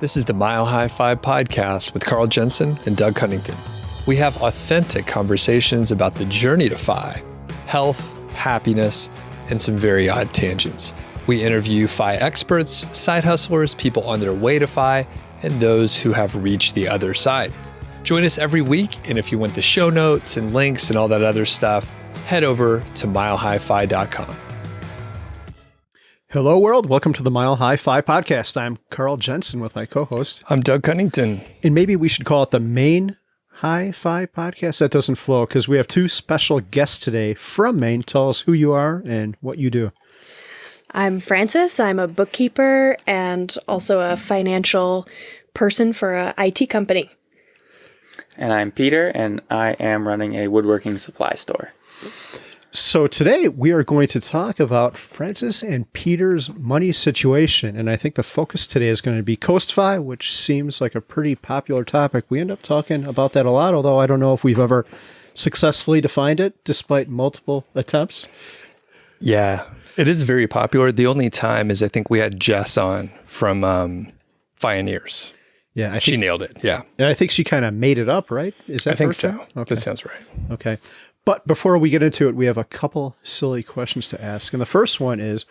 This is the MHFI podcast with Carl Jensen and Doug Cunnington. We have authentic conversations about the journey to FI, health, happiness, and some very odd tangents. We interview FI experts, side hustlers, people on their way to FI, and those who have reached the other side. Join us every week, and if you want the show notes and links and all that other stuff, head over to milehfi.com. Hello, world. Welcome to the Mile High Fi podcast. I'm Carl Jensen with my co-host. I'm Doug Cunnington. And maybe we should call it the Maine High Fi podcast. That doesn't flow because we have two special guests today from Maine. Tell us who you are and what you do. I'm Frances. I'm a bookkeeper and also a financial person for an IT company. And I'm Peter, and I am running a woodworking supply store. So today we are going to talk about Frances and Peter's money situation. And I think the focus today is going to be Coast-Fi, which seems like a pretty popular topic. We end up talking about that a lot, although I don't know if we've ever successfully defined it despite multiple attempts. Yeah, it is very popular. The only time is I think we had Jess on from Pioneers. Yeah, she nailed it. Yeah. And I think she kind of made it up, right? Is that I think her so. term? Okay. That sounds right. Okay. But before we get into it, we have a couple silly questions to ask. And the first one is,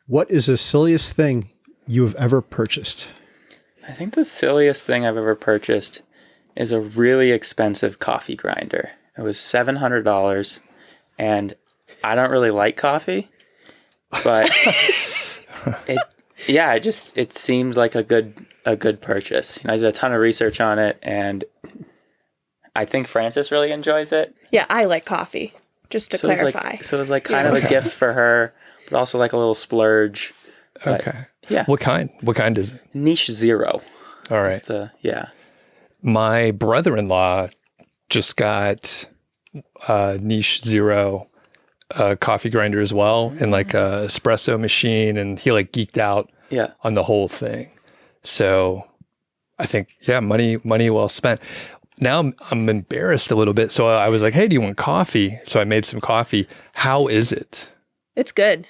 what is the silliest thing you have ever purchased? I think the silliest thing I've ever purchased is a really expensive coffee grinder. It was $700, and I don't really like coffee, but it seemed like a good purchase. You know, I did a ton of research on it, and I think Frances really enjoys it. Yeah, I like coffee, just to clarify. So it was like kind of a gift for her, but also like a little splurge. But Okay. Yeah. What kind? What kind is it? Niche Zero. All right. My brother-in-law just got Niche Zero coffee grinder as well, and like a espresso machine, and he like geeked out on the whole thing. So I think, money well spent. Now I'm embarrassed a little bit. So I was like, hey, do you want coffee? So I made some coffee. How is it? It's good.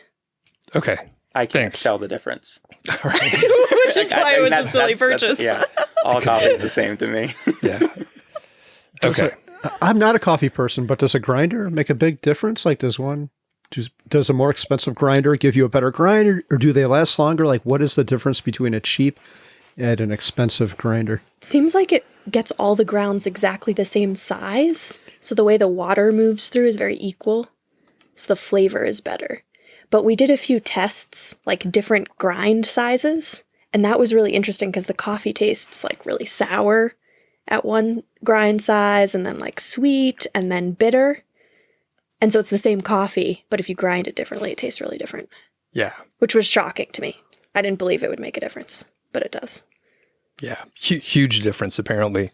Okay. I can't tell the difference. All right. Which is why it was a silly purchase. All coffee is the same to me. Yeah. Okay. I'm not a coffee person, but does a grinder make a big difference? Like, does a more expensive grinder give you a better grinder, or do they last longer? Like, what is the difference between a cheap and an expensive grinder? Seems like it gets all the grounds exactly the same size. So the way the water moves through is very equal. So the flavor is better. But we did a few tests, like different grind sizes. And that was really interesting because the coffee tastes like really sour at one grind size, and then like sweet, and then bitter. And so it's the same coffee, but if you grind it differently, it tastes really different. Yeah. Which was shocking to me. I didn't believe it would make a difference, but it does. Yeah. Huge difference, apparently.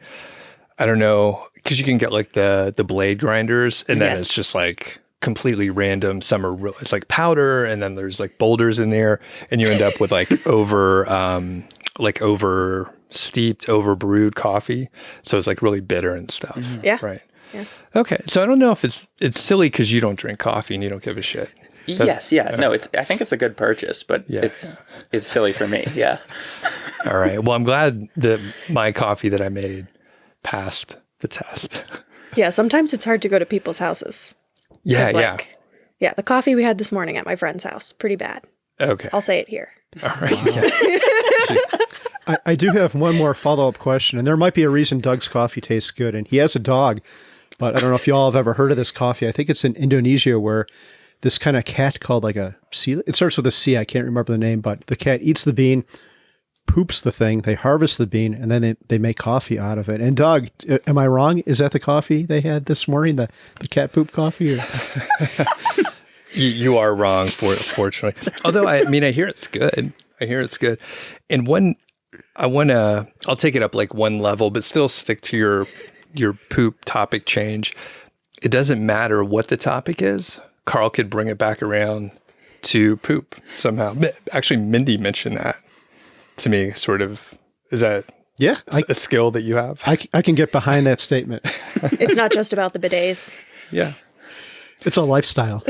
I don't know, because you can get like the blade grinders, and then it's just like completely random. Some are real, it's like powder, and then there's like boulders in there, and you end up with like over steeped, over brewed coffee. So it's like really bitter and stuff. Mm-hmm. Yeah. Right. Yeah. Okay. So I don't know if it's silly because you don't drink coffee and you don't give a shit. Yes. Yeah. No, I think it's a good purchase, but it's silly for me. Yeah. All right. Well, I'm glad that my coffee that I made passed the test. Yeah. Sometimes it's hard to go to people's houses. Yeah. Yeah. The coffee we had this morning at my friend's house, pretty bad. Okay. I'll say it here. All right. Yeah. I do have one more follow-up question, and there might be a reason Doug's coffee tastes good, and he has a dog, but I don't know if y'all have ever heard of this coffee. I think it's in Indonesia, where this kind of cat called like a sea, it starts with a C, I can't remember the name, but the cat eats the bean, poops the thing, they harvest the bean, and then they make coffee out of it. And Doug, am I wrong? Is that the coffee they had this morning, the cat poop coffee? Or? You are wrong, fortunately. Although, I hear it's good. And I'll take it up like one level, but still stick to your poop topic change. It doesn't matter what the topic is. Carl could bring it back around to poop somehow. Actually, Mindy mentioned that to me, sort of. Is that a skill that you have? I can get behind that statement. It's not just about the bidets. Yeah. It's a lifestyle.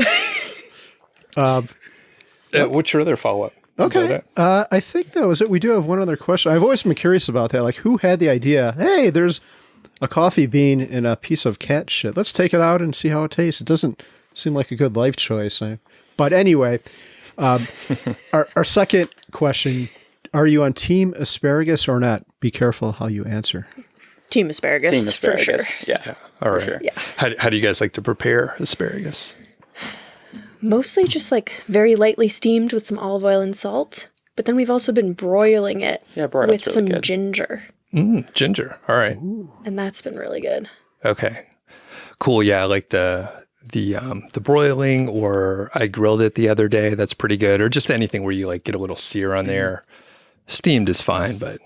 What's your other follow-up? Okay. that it? I think that was it. We do have one other question. I've always been curious about that. Like, who had the idea? Hey, there's a coffee bean in a piece of cat shit. Let's take it out and see how it tastes. It doesn't seem like a good life choice. But anyway, our second question, are you on team asparagus or not? Be careful how you answer. Team asparagus, Team asparagus. for sure. Yeah. All right. Sure. Yeah. How do you guys like to prepare asparagus? Mostly just like very lightly steamed with some olive oil and salt. But then we've also been broiling it Yeah, broiled's with really some good. ginger. Ginger. All right. And that's been really good. Okay. Cool. Yeah, I like the broiling, or I grilled it the other day. That's pretty good. Or just anything where you like get a little sear on there. Steamed is fine, but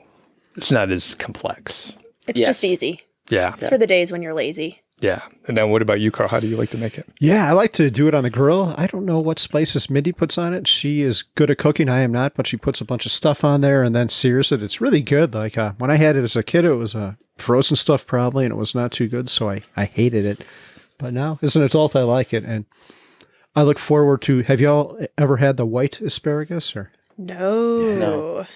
it's not as complex. It's Yes. just easy. Yeah. It's for the days when you're lazy. Yeah. And then what about you, Carl? How do you like to make it? Yeah, I like to do it on the grill. I don't know what spices Mindy puts on it. She is good at cooking. I am not, but she puts a bunch of stuff on there and then sears it. It's really good. Like when I had it as a kid, it was frozen stuff probably, and it was not too good, so I hated it. But now, as an adult, I like it, and I look forward to. Have y'all ever had the white asparagus? Or No.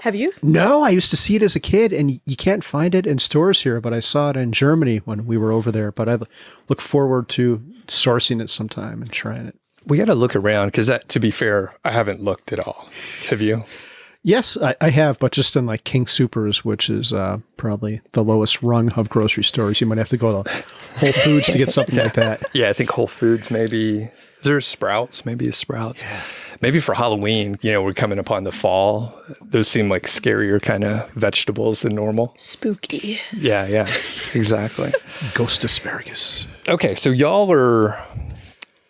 Have you? no, I used to see it as a kid, and you can't find it in stores here, but I saw it in Germany when we were over there. But I look forward to sourcing it sometime and trying it. We got to look around because, to be fair, I haven't looked at all. Have you? Yes, I have, but just in like King Supers, which is probably the lowest rung of grocery stores. You might have to go to Whole Foods to get something like that. Yeah, I think Whole Foods maybe. Is there Sprouts? Maybe it's Sprouts. Yeah. Maybe for Halloween, we're coming upon the fall. Those seem like scarier kind of vegetables than normal. Spooky. Yeah, exactly. Ghost asparagus. Okay, so y'all are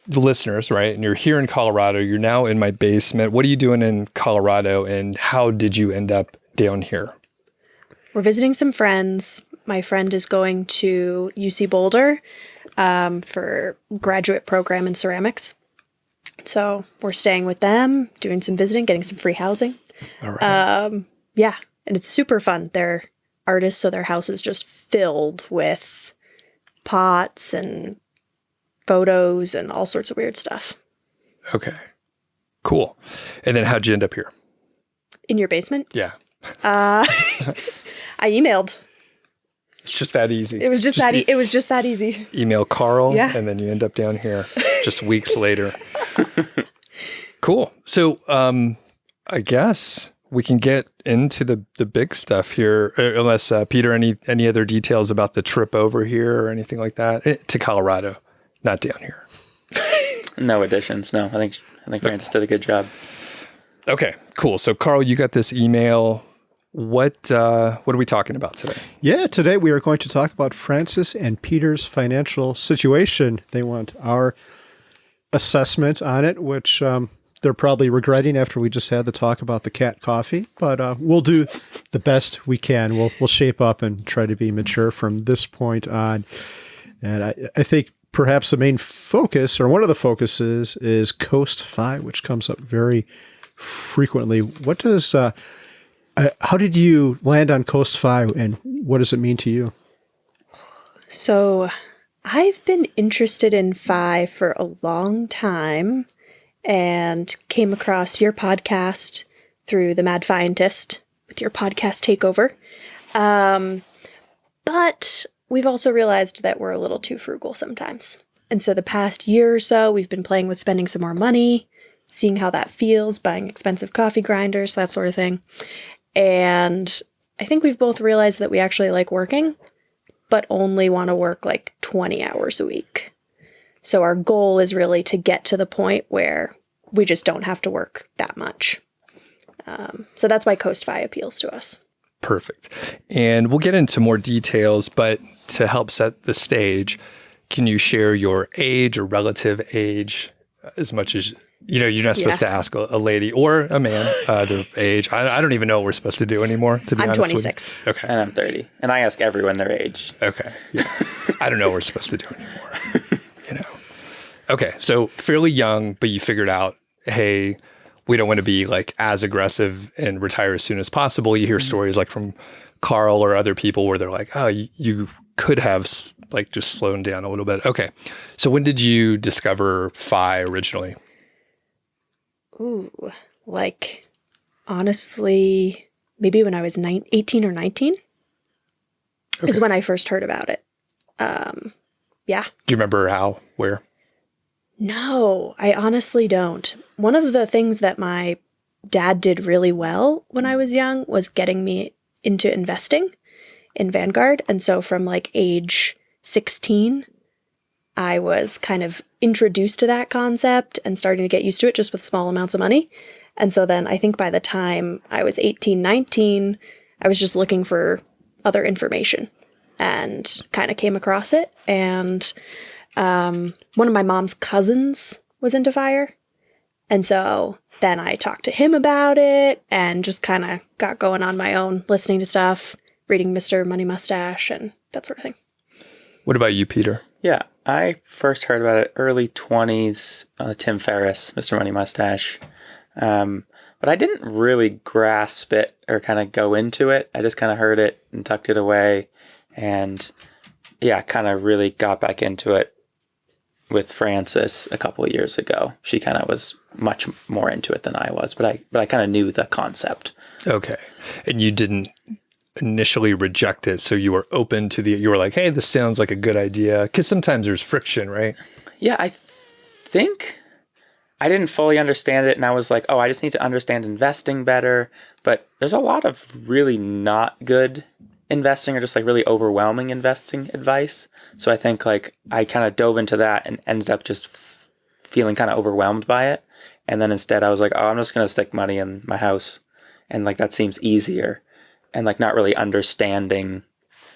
the listeners, right? And you're here in Colorado. You're now in my basement. What are you doing in Colorado, and how did you end up down here? We're visiting some friends. My friend is going to UC Boulder for graduate program in ceramics. So we're staying with them, doing some visiting, getting some free housing. All right. Yeah, and it's super fun. They're artists, so their house is just filled with pots and photos and all sorts of weird stuff. Okay. Cool. And then how'd you end up here? In your basement? Yeah. I emailed. It's just that easy. It was just that. It was just that easy. Email Carl, Yeah. and then you end up down here just weeks later. Cool. So I guess we can get into the big stuff here, unless Peter, any other details about the trip over here or anything like that to Colorado, not down here. No additions. No, I think Francis did a good job. Okay, cool. So Carl, you got this email. What are we talking about today? Yeah, today we are going to talk about Francis and Peter's financial situation. They want our assessment on it, which they're probably regretting after we just had the talk about the cat coffee. But we'll do the best we can. We'll shape up and try to be mature from this point on. And I think perhaps the main focus, or one of the focuses, is Coast Fi, which comes up very frequently. What does how did you land on Coast Fi, and what does it mean to you? So I've been interested in Fi for a long time and came across your podcast through the Mad Fientist with your podcast takeover. But we've also realized that we're a little too frugal sometimes. And so the past year or so, we've been playing with spending some more money, seeing how that feels, buying expensive coffee grinders, that sort of thing. And I think we've both realized that we actually like working, but only want to work like 20 hours a week. So our goal is really to get to the point where we just don't have to work that much. So that's why Coast Fi appeals to us. Perfect. And we'll get into more details, but to help set the stage, can you share your age or relative age as much as, you're not supposed to ask a lady or a man their age. I don't even know what we're supposed to do anymore, to be I'm honest 26. with you. Okay. And I'm 30. And I ask everyone their age. Okay. Yeah. I don't know what we're supposed to do anymore. Okay. So fairly young, but you figured out, hey, we don't want to be like as aggressive and retire as soon as possible. You hear stories like from Carl or other people where they're like, oh, you could have like just slowed down a little bit. Okay. So when did you discover Fi originally? Ooh, Like, honestly, maybe when I was 18 or 19 is when I first heard about it. Yeah. Do you remember how, where? No, I honestly don't. One of the things that my dad did really well when I was young was getting me into investing in Vanguard. And so from like age 16, I was kind of introduced to that concept and starting to get used to it just with small amounts of money. And so then I think by the time I was 18, 19, I was just looking for other information and kind of came across it. And one of my mom's cousins was into FIRE. And so then I talked to him about it and just kind of got going on my own, listening to stuff, reading Mr. Money Mustache and that sort of thing. What about you, Peter? Yeah, I first heard about it early 20s, Tim Ferriss, Mr. Money Mustache. But I didn't really grasp it or kind of go into it. I just kind of heard it and tucked it away. And yeah, kind of really got back into it with Frances a couple of years ago. She kind of was much more into it than I was, but I kind of knew the concept. Okay. And you didn't initially reject it, so you were open to you were like, hey, this sounds like a good idea, because sometimes there's friction, right? Yeah, I think I didn't fully understand it, and I was like, oh, I just need to understand investing better. But there's a lot of really not good investing or just like really overwhelming investing advice. So I think like I kind of dove into that and ended up just feeling kind of overwhelmed by it. And then instead I was like, oh, I'm just going to stick money in my house. And like that seems easier. And like not really understanding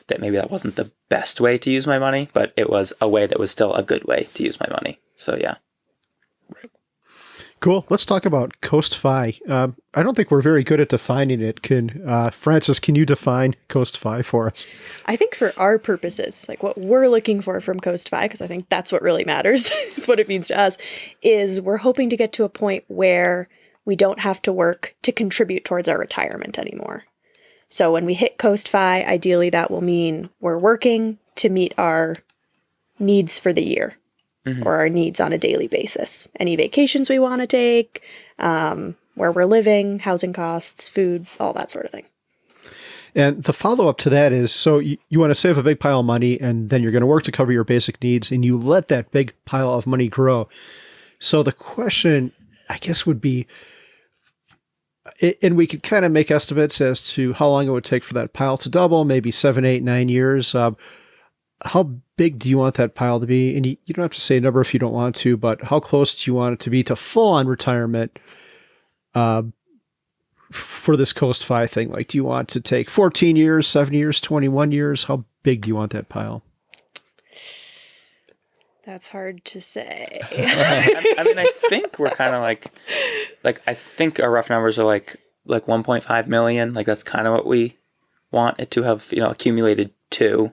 that maybe that wasn't the best way to use my money, but it was a way that was still a good way to use my money. So yeah. Cool. Let's talk about Coast Fi. I don't think we're very good at defining it. Frances, can you define Coast Fi for us? I think for our purposes, like what we're looking for from Coast Fi, because I think that's what really matters, is what it means to us, is we're hoping to get to a point where we don't have to work to contribute towards our retirement anymore. So when we hit Coast Fi, ideally that will mean we're working to meet our needs for the year. Mm-hmm. Or our needs on a daily basis. Any vacations we want to take, where we're living, housing costs, food, all that sort of thing. And the follow-up to that is, so you want to save a big pile of money, and then you're going to work to cover your basic needs, and you let that big pile of money grow. So the question, I guess, would be, and we could kind of make estimates as to how long it would take for that pile to double, maybe 7, 8, 9 years. How big do you want that pile to be? And you don't have to say a number if you don't want to, but how close do you want it to be to full-on retirement for this Coast Fi thing? Like, do you want to take 14 years, 7 years, 21 years? How big do you want that pile? That's hard to say. I mean, I think we're kind of like I think our rough numbers are like 1.5 million. Like that's kind of what we want it to have, accumulated to.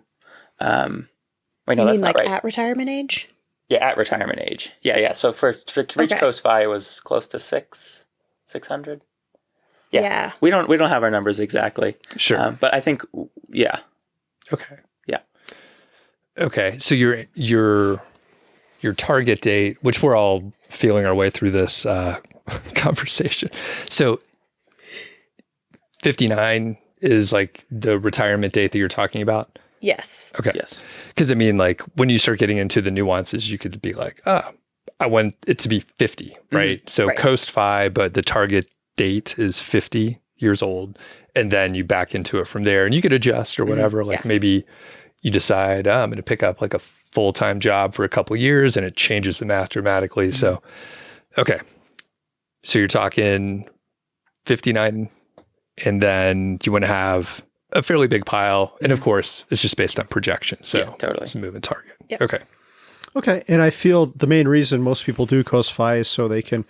Wait, no, you that's mean not like right. at retirement age? Yeah, at retirement age. Yeah. So for reach Coast Fi, it was close to 600. Yeah. We don't have our numbers exactly. Sure. But I think, yeah. Okay. Yeah. Okay. So your target date, which we're all feeling our way through this conversation. So 59 is like the retirement date that you're talking about? Yes. Okay. Yes. Because I mean, like when you start getting into the nuances, you could be like, I want it to be 50, right? Mm-hmm. So right. Coast Fi, but the target date is 50 years old. And then you back into it from there and you could adjust or whatever. Mm-hmm. Like maybe you decide, I'm going to pick up like a full-time job for a couple of years and it changes the math dramatically. Mm-hmm. So, okay. So you're talking 59 and then you want to have a fairly big pile. And of course, it's just based on projection. So totally. It's a moving target. Yep. Okay. Okay. And I feel the main reason most people do Coast Fi is so they can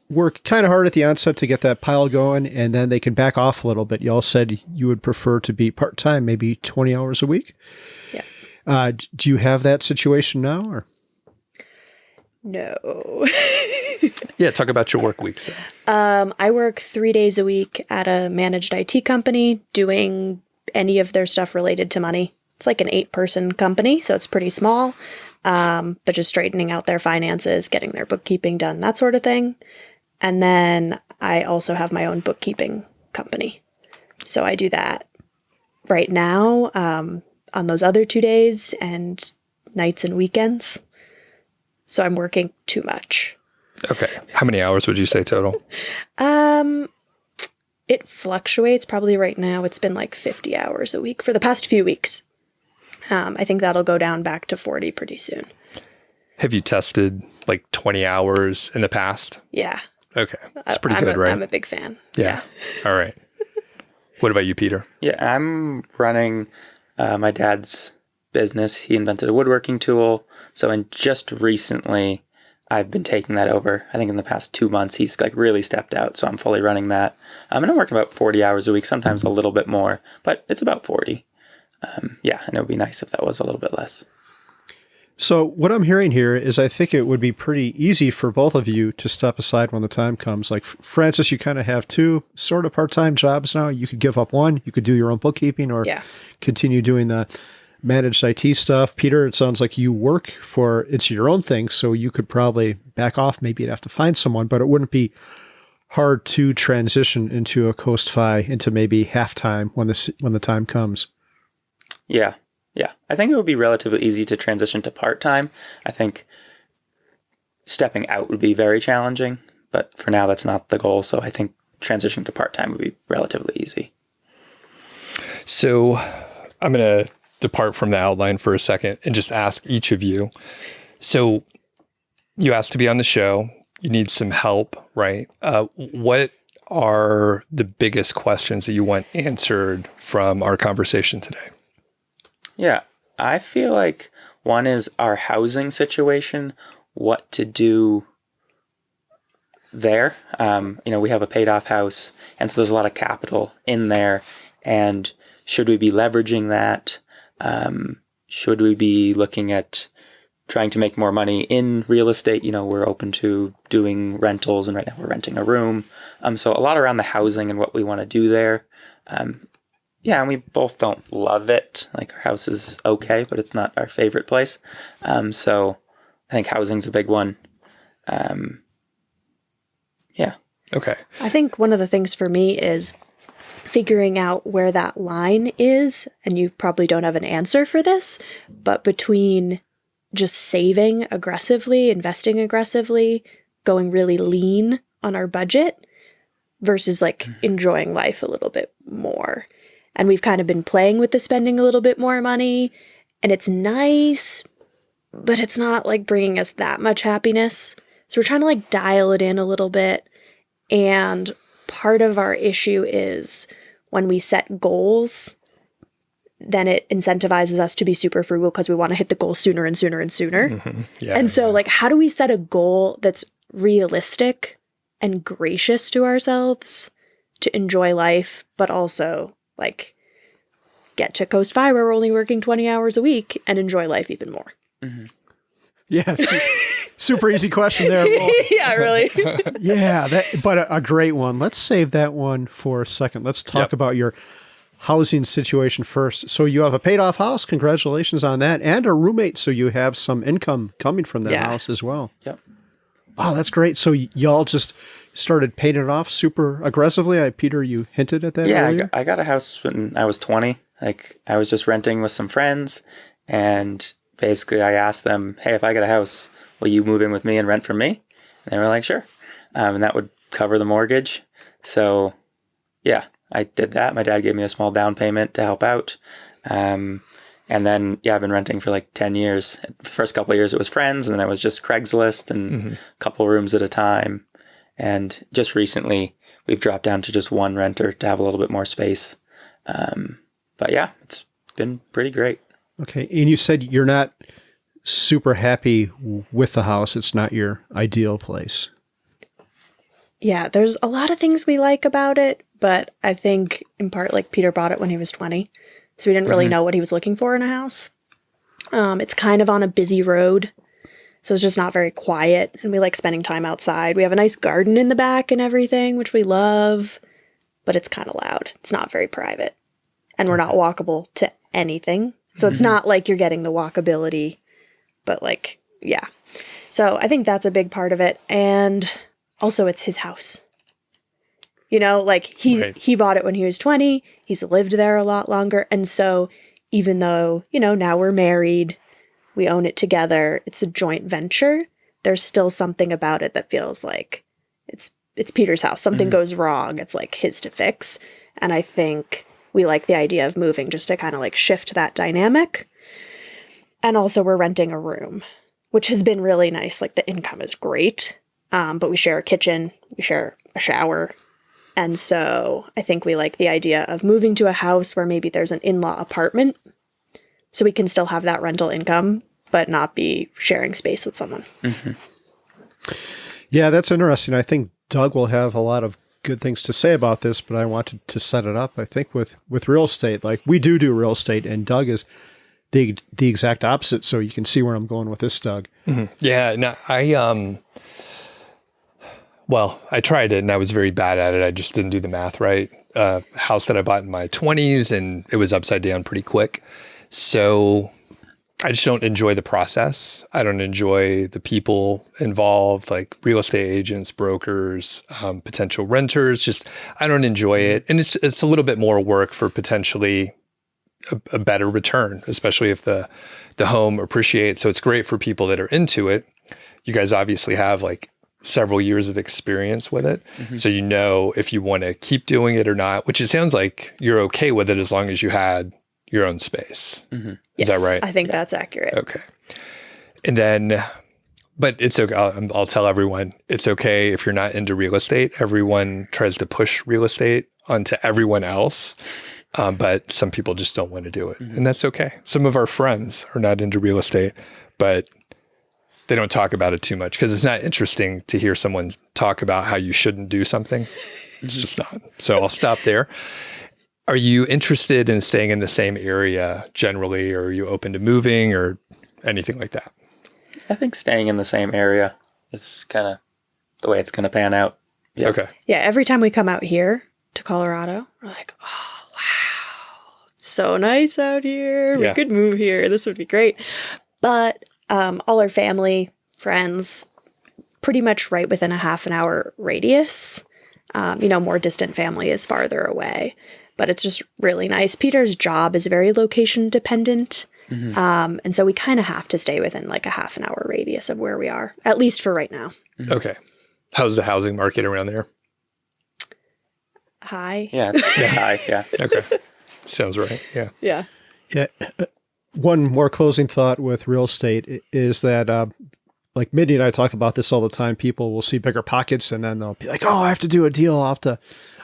work kind of hard at the onset to get that pile going, and then they can back off a little bit. You all said you would prefer to be part-time, maybe 20 hours a week. Yeah. Do you have that situation now? Or? No. Yeah, talk about your work weeks then. I work 3 days a week at a managed IT company doing any of their stuff related to money. It's like an 8-person company, so it's pretty small, but just straightening out their finances, getting their bookkeeping done, that sort of thing. And then I also have my own bookkeeping company. So I do that right now on those other 2 days and nights and weekends. So I'm working too much. Okay. How many hours would you say total? It fluctuates. Probably right now it's been like 50 hours a week for the past few weeks. I think that'll go down back to 40 pretty soon. Have you tested like 20 hours in the past? Yeah. Okay. It's pretty good, right? I'm a big fan. Yeah. All right. What about you, Peter? Yeah, I'm running my dad's business. He invented a woodworking tool. So, and just recently, I've been taking that over. I think in the past 2 months, he's like really stepped out. So I'm fully running that. And I'm working about 40 hours a week, sometimes a little bit more, but it's about 40. Yeah, and it would be nice if that was a little bit less. So what I'm hearing here is I think it would be pretty easy for both of you to step aside when the time comes. Like Francis, you kind of have two sort of part-time jobs now. You could give up one. You could do your own bookkeeping or continue doing the managed IT stuff. Peter, it sounds like you work for, it's your own thing, so you could probably back off. Maybe you'd have to find someone, but it wouldn't be hard to transition into a Coast Fi into maybe half-time when the time comes. Yeah. I think it would be relatively easy to transition to part-time. I think stepping out would be very challenging, but for now that's not the goal. So I think transitioning to part-time would be relatively easy. So I'm going to depart from the outline for a second and just ask each of you. So you asked to be on the show. You need some help, right? What are the biggest questions that you want answered from our conversation today? Yeah, I feel like one is our housing situation, what to do there. We have a paid off house, and so there's a lot of capital in there. And should we be leveraging that? Should we be looking at trying to make more money in real estate? We're open to doing rentals, and right now we're renting a room. So a lot around the housing and what we want to do there. Yeah, and we both don't love it. Like, our house is okay, but it's not our favorite place. So I think housing's a big one. Yeah. Okay. I think one of the things for me is figuring out where that line is, and you probably don't have an answer for this, but between just saving aggressively, investing aggressively, going really lean on our budget versus like enjoying life a little bit more. And we've kind of been playing with the spending a little bit more money, and it's nice, but it's not like bringing us that much happiness. So we're trying to like dial it in a little bit. And part of our issue is when we set goals, then it incentivizes us to be super frugal because we want to hit the goal sooner and sooner and sooner. Mm-hmm. Yeah, and so like, how do we set a goal that's realistic and gracious to ourselves to enjoy life, but also like get to Coast Fi where we're only working 20 hours a week and enjoy life even more? Mm-hmm. Yeah, super easy question there. Well, yeah, really. yeah, but a great one. Let's save that one for a second. Let's talk about your housing situation first. So you have a paid off house. Congratulations on that. And a roommate. So you have some income coming from that house as well. Yep. Wow, that's great. So y'all just started paying it off super aggressively. Peter, you hinted at that earlier. I got a house when I was 20. Like, I was just renting with some friends, and basically I asked them, hey, if I get a house, will you move in with me and rent from me? And they were like, sure. And that would cover the mortgage. So yeah, I did that. My dad gave me a small down payment to help out. And then, I've been renting for like 10 years. The first couple of years it was friends, and then it was just Craigslist and a couple rooms at a time. And just recently we've dropped down to just one renter to have a little bit more space. But yeah, it's been pretty great. Okay. And you said you're not super happy with the house. It's not your ideal place. Yeah, there's a lot of things we like about it, but I think in part like Peter bought it when he was 20. So we didn't really know what he was looking for in a house. It's kind of on a busy road, so it's just not very quiet, and we like spending time outside. We have a nice garden in the back and everything, which we love, but it's kind of loud. It's not very private, and we're not walkable to anything. So it's not like you're getting the walkability, but like, yeah. So I think that's a big part of it, and also it's his house. You know, like Right. he bought it when he was 20. He's lived there a lot longer. And so even though, you know, now we're married, we own it together, it's a joint venture, there's still something about it that feels like it's Peter's house. Something goes wrong, it's like his to fix. And I think we like the idea of moving just to kind of like shift that dynamic. And also we're renting a room, which has been really nice. Like the income is great. But we share a kitchen, we share a shower. And so I think we like the idea of moving to a house where maybe there's an in-law apartment so we can still have that rental income, but not be sharing space with someone. Yeah, that's interesting. I think Doug will have a lot of good things to say about this, but I wanted to set it up. I think with real estate, like we do real estate, and Doug is the exact opposite. So you can see where I'm going with this, Doug. Yeah. No, well, I tried it and I was very bad at it. I just didn't do the math right. House that I bought in my 20s and it was upside down pretty quick. So I just don't enjoy the process. I don't enjoy the people involved, like real estate agents, brokers, potential renters. Just, I don't enjoy it. And it's a little bit more work for potentially a better return, especially if the home appreciates. So it's great for people that are into it. You guys obviously have like several years of experience with it. So you know if you want to keep doing it or not, which it sounds like you're okay with it as long as you had your own space. Is that right? I think that's accurate. Okay. And then, but it's okay. I'll tell everyone, it's okay if you're not into real estate. Everyone tries to push real estate onto everyone else. But some people just don't want to do it. And that's okay. Some of our friends are not into real estate, but they don't talk about it too much because it's not interesting to hear someone talk about how you shouldn't do something. It's just not. So I'll stop there. Are you interested in staying in the same area generally, or are you open to moving or anything like that? I think staying in the same area is kind of the way it's going to pan out. Yeah. Okay. Yeah, every time we come out here to Colorado, we're like, oh, wow, so nice out here. We could move here. This would be great. But all our family, friends, pretty much right within a half an hour radius. More distant family is farther away. But it's just really nice. Peter's job is very location dependent. And so we kind of have to stay within like a half an hour radius of where we are, at least for right now. Okay. How's the housing market around there? Hi. Yeah. High. Yeah. Okay. Sounds right. Yeah. Yeah. Yeah. One more closing thought with real estate is that, like Mindy and I talk about this all the time. People will see bigger pockets and then they'll be like, oh, I have to do a deal. I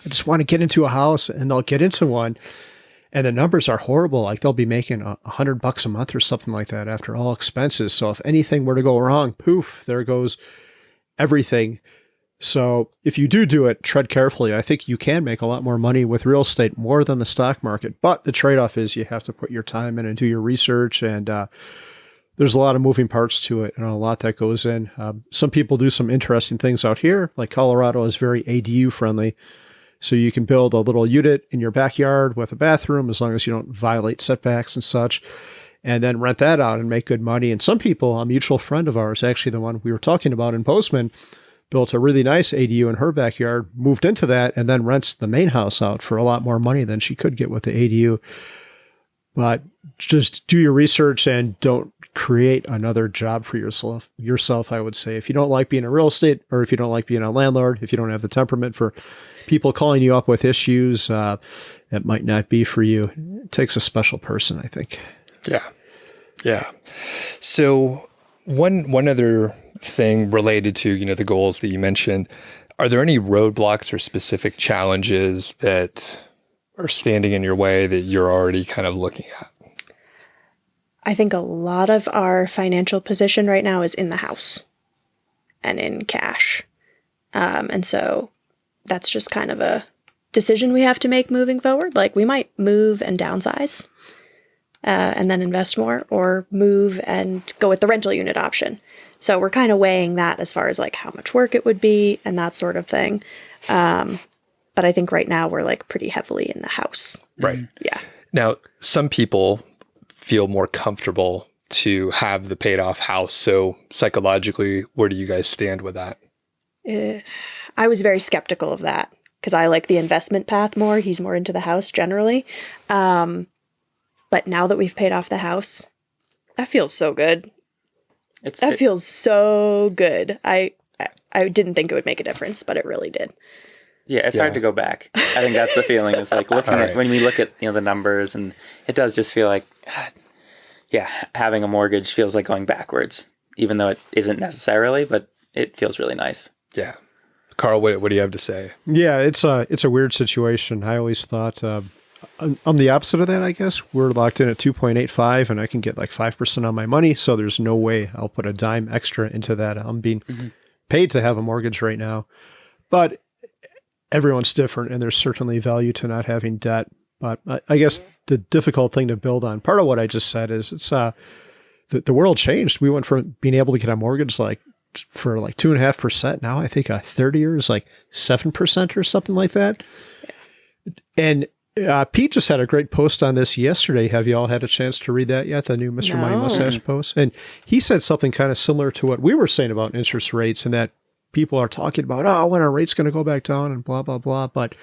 just want to get into a house, and they'll get into one. And the numbers are horrible. Like they'll be making $100 a month or something like that after all expenses. So if anything were to go wrong, poof, there goes everything. So if you do it, tread carefully. I think you can make a lot more money with real estate, more than the stock market. But the trade-off is you have to put your time in and do your research. And there's a lot of moving parts to it and a lot that goes in. Some people do some interesting things out here. Like Colorado is very ADU friendly. So you can build a little unit in your backyard with a bathroom as long as you don't violate setbacks and such, and then rent that out and make good money. And some people, a mutual friend of ours, actually the one we were talking about in Postman, built a really nice ADU in her backyard, moved into that, and then rents the main house out for a lot more money than she could get with the ADU. But just do your research and don't create another job for yourself, I would say. If you don't like being in real estate, or if you don't like being a landlord, if you don't have the temperament for people calling you up with issues, that might not be for you. It takes a special person, I think. Yeah. Yeah. So one other thing related to, the goals that you mentioned, are there any roadblocks or specific challenges that are standing in your way that you're already kind of looking at? I think a lot of our financial position right now is in the house and in cash. And so that's just kind of a decision we have to make moving forward. Like we might move and downsize and then invest more, or move and go with the rental unit option. So we're kind of weighing that as far as like how much work it would be and that sort of thing. But I think right now we're like pretty heavily in the house. Right. Yeah. Now, some people feel more comfortable to have the paid off house. So psychologically, where do you guys stand with that? I was very skeptical of that because I like the investment path more. He's more into the house generally. But now that we've paid off the house, that feels so good. That feels so good. I didn't think it would make a difference, but it really did. Yeah, it's hard to go back. I think that's the feeling. It's like looking at when we look at the numbers, and it does just feel like, having a mortgage feels like going backwards, even though it isn't necessarily, but it feels really nice. Yeah. Carl, what do you have to say? Yeah, it's a weird situation. I always thought I'm the opposite of that, I guess. We're locked in at 2.85 and I can get like 5% on my money. So there's no way I'll put a dime extra into that. I'm being paid to have a mortgage right now. But everyone's different and there's certainly value to not having debt. But I guess the difficult thing to build on, part of what I just said is it's the world changed. We went from being able to get a mortgage for 2.5%. Now I think a 30-year is like 7% or something like that. Yeah. And Pete just had a great post on this yesterday. Have you all had a chance to read that yet? The new Mr. Money Mustache post? And he said something kind of similar to what we were saying about interest rates, and that people are talking about, when are rates going to go back down and blah, blah, blah. But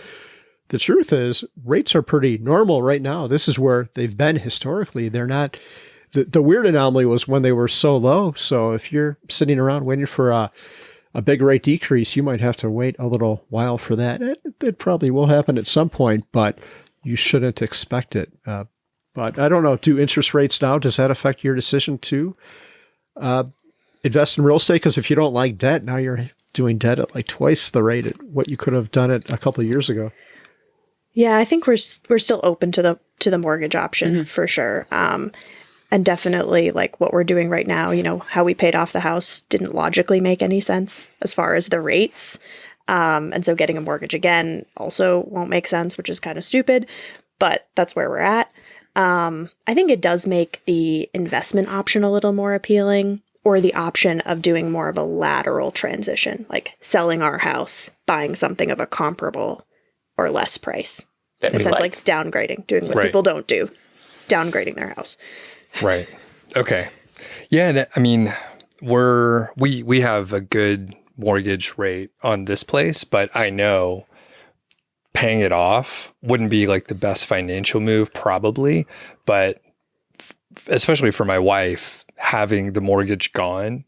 the truth is rates are pretty normal right now. This is where they've been historically. They're not, the weird anomaly was when they were so low. So if you're sitting around waiting for a big rate decrease, you might have to wait a little while for that. It probably will happen at some point, but you shouldn't expect it. But I don't know, do interest rates now, does that affect your decision to invest in real estate? Because if you don't like debt, now you're doing debt at like twice the rate at what you could have done it a couple of years ago. Yeah, I think we're still open to the mortgage option for sure. And definitely like what we're doing right now, how we paid off the house didn't logically make any sense as far as the rates. And so getting a mortgage again also won't make sense, which is kind of stupid, but that's where we're at. I think it does make the investment option a little more appealing, or the option of doing more of a lateral transition, like selling our house, buying something of a comparable or less price. In a sense, like downgrading, doing what people don't do, downgrading their house. Right. Okay. Yeah. I mean, we have a good mortgage rate on this place, but I know paying it off wouldn't be like the best financial move probably, but especially for my wife, having the mortgage gone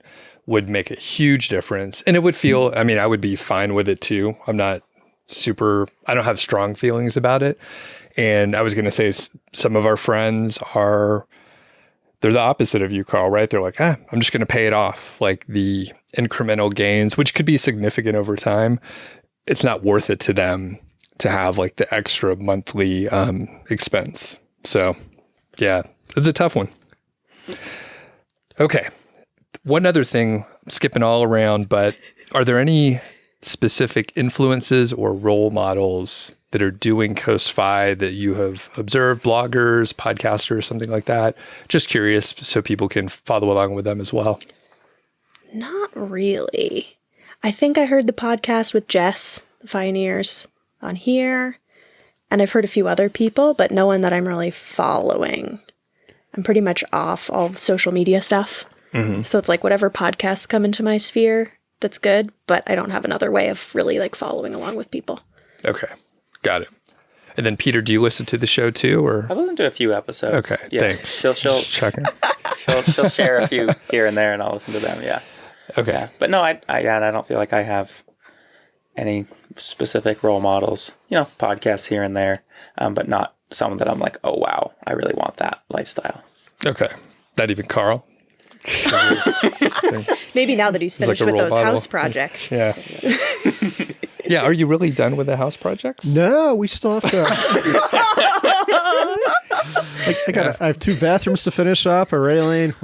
would make a huge difference. And it would feel, I mean, I would be fine with it too. I don't have strong feelings about it. And I was going to say some of our friends they're the opposite of you, Carl, right? They're like, I'm just going to pay it off. Like the incremental gains, which could be significant over time, it's not worth it to them to have like the extra monthly expense. So yeah, it's a tough one. Okay. One other thing, skipping all around, but are there any specific influences or role models that are doing Coast Fi that you have observed, bloggers, podcasters, something like that? Just curious so people can follow along with them as well. Not really. I think I heard the podcast with Jess, the Pioneers, on here, and I've heard a few other people, but no one that I'm really following. I'm pretty much off all the social media stuff. Mm-hmm. So it's like whatever podcasts come into my sphere, that's good, but I don't have another way of really like following along with people. Okay. Got it. And then Peter, do you listen to the show too, or? I listened to a few episodes. Okay, yeah. Thanks. She'll checking. she'll share a few here and there, and I'll listen to them. Yeah. Okay. Yeah. But no, I don't feel like I have any specific role models. Podcasts here and there, but not someone that I'm like, oh wow, I really want that lifestyle. Okay. Not even Carl. Maybe now that he's finished with those house projects. Yeah. Yeah. Are you really done with the house projects? No, we still have to. I have 2 bathrooms to finish up, a railing.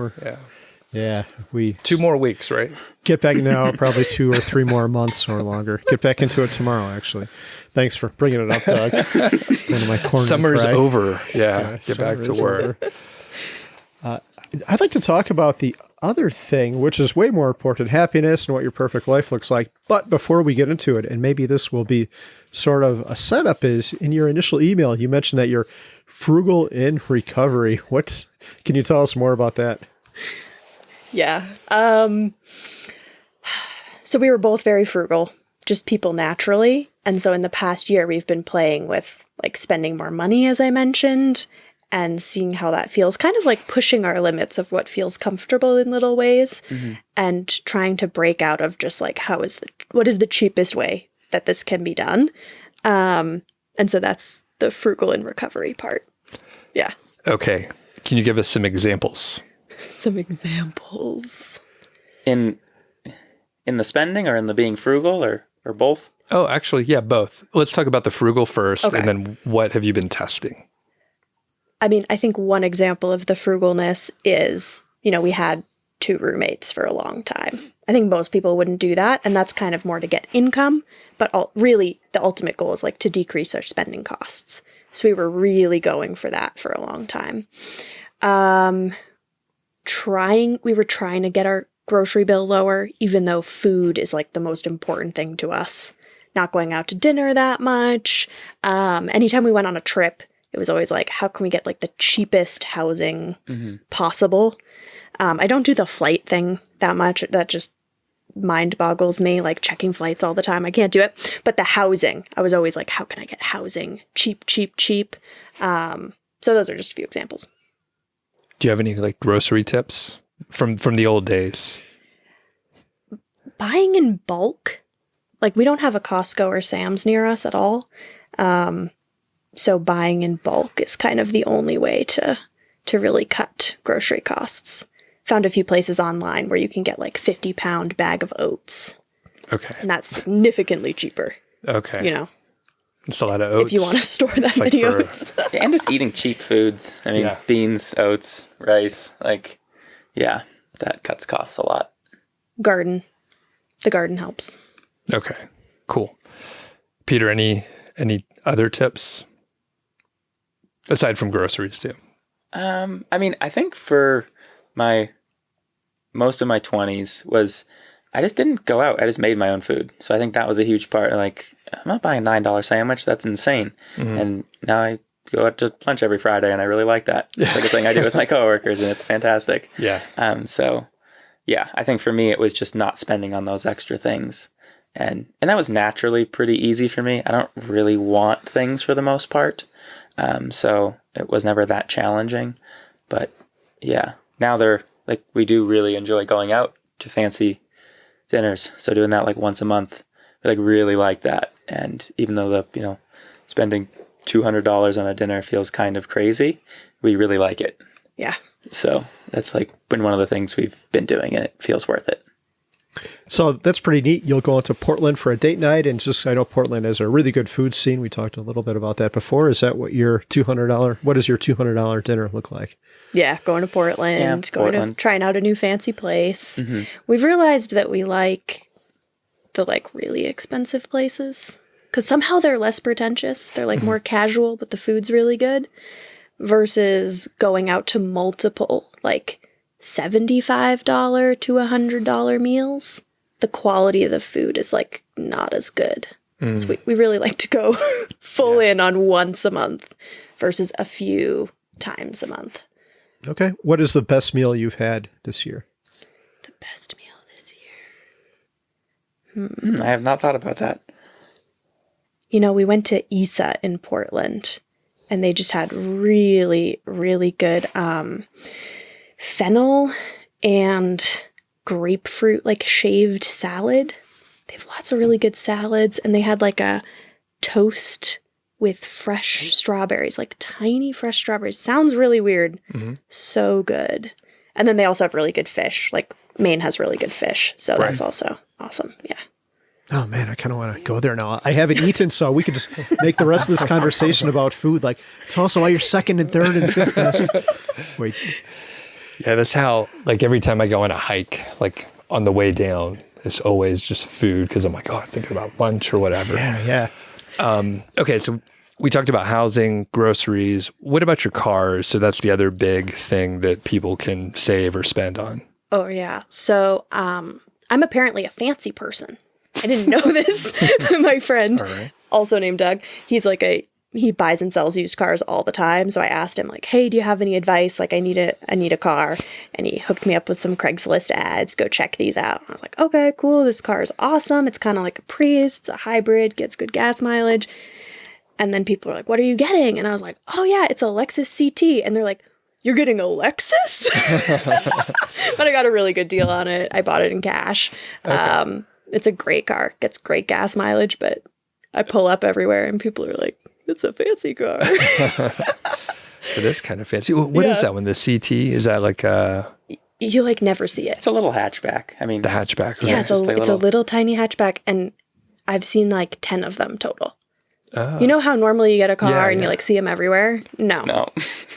We 2 more weeks, right? Get back now, probably 2 or 3 more months or longer. Get back into it tomorrow, actually. Thanks for bringing it up, Doug. One of my corner Summer's over. Yeah, get back to work. I'd like to talk about the other thing, which is way more important, happiness and what your perfect life looks like. But before we get into it, and maybe this will be sort of a setup, is in your initial email, you mentioned that you're frugal in recovery. Can you tell us more about that? Yeah. So we were both very frugal just people naturally. And so in the past year, we've been playing with like spending more money, as I mentioned, and seeing how that feels, kind of like pushing our limits of what feels comfortable in little ways and trying to break out of just like, what is the cheapest way that this can be done? And so that's the frugal and recovery part. Yeah. Okay. Can you give us some examples? Some examples. In the spending or in the being frugal or both? Oh, actually, yeah, both. Let's talk about the frugal first, Okay. and then what have you been testing? I mean, I think one example of the frugalness is, we had 2 roommates for a long time. I think most people wouldn't do that, and that's kind of more to get income, but really the ultimate goal is like to decrease our spending costs. So we were really going for that for a long time. We were trying to get our grocery bill lower, even though food is like the most important thing to us. Not going out to dinner that much. Anytime we went on a trip, it was always like, how can we get like the cheapest housing possible? I don't do the flight thing that much. That just mind boggles me, like checking flights all the time. I can't do it. But the housing, I was always like, how can I get housing cheap? So those are just a few examples. Do you have any like grocery tips from the old days? Buying in bulk. Like we don't have a Costco or Sam's near us at all. So buying in bulk is kind of the only way to really cut grocery costs. Found a few places online where you can get like 50-pound bag of oats. Okay. And that's significantly cheaper. Okay. It's a lot of oats. If you want to store that like many oats. And just eating cheap foods. I mean, beans, oats, rice, that cuts costs a lot. Garden. The garden helps. Okay, cool. Peter, any other tips? Aside from groceries too. I mean, I think for most of my 20s was I just didn't go out. I just made my own food. So I think that was a huge part. Like, I'm not buying a $9 sandwich. That's insane. And now I go out to lunch every Friday, and I really like that. It's like a thing I do with my coworkers, and it's fantastic. Yeah. I think for me, it was just not spending on those extra things. And that was naturally pretty easy for me. I don't really want things for the most part. So it was never that challenging. But yeah, now we do really enjoy going out to fancy dinners. So doing that like once a month, we really like that. And even though spending $200 on a dinner feels kind of crazy, we really like it. Yeah. So that's been one of the things we've been doing, and it feels worth it. So that's pretty neat. You'll go into Portland for a date night, and I know Portland has a really good food scene. We talked a little bit about that before. Is that what does your $200 dinner look like? Yeah, going to Portland, to trying out a new fancy place. We've realized that we like the really expensive places because somehow they're less pretentious. They're more casual, but the food's really good versus going out to multiple $75 to $100 meals. The quality of the food is not as good. So we really like to go full in on once a month versus a few times a month. Okay. What is the best meal you've had this year? The best meal this year. I have not thought about that. We went to Isa in Portland, and they just had really, really good fennel and grapefruit, shaved salad. They have lots of really good salads, and they had a toast with fresh strawberries, tiny fresh strawberries. Sounds really weird. So good. And then they also have really good fish. Maine has really good fish, so that's also awesome. Yeah. Oh man, I kind of want to go there now. I haven't eaten, so we could just make the rest of this conversation about food. Tell us why you're second and third and fifth best. Wait. Yeah, that's how, every time I go on a hike, on the way down, it's always just food because I'm I'm thinking about lunch or whatever. Yeah. Okay, so we talked about housing, groceries. What about your cars? So that's the other big thing that people can save or spend on. Oh, yeah. So I'm apparently a fancy person. I didn't know this. My friend, also named Doug, he's a he buys and sells used cars all the time. So I asked him like, hey, do you have any advice? Like I need a car. And he hooked me up with some Craigslist ads. Go check these out. And I was like, okay, cool. This car is awesome. It's kind of like a Prius. It's a hybrid, gets good gas mileage. And then people were like, what are you getting? And I was like, oh yeah, it's a Lexus CT. And they're like, you're getting a Lexus? But I got a really good deal on it. I bought it in cash. Okay. It's a great car. Gets great gas mileage, but I pull up everywhere and people are like, it's a fancy car. It is kind of fancy. What is that one? The CT? Is that like a... You like never see it. It's a little hatchback. I mean... The hatchback. Yeah, it's a little tiny hatchback, and I've seen like 10 of them total. Oh. You know how normally you get a car and you like see them everywhere? No.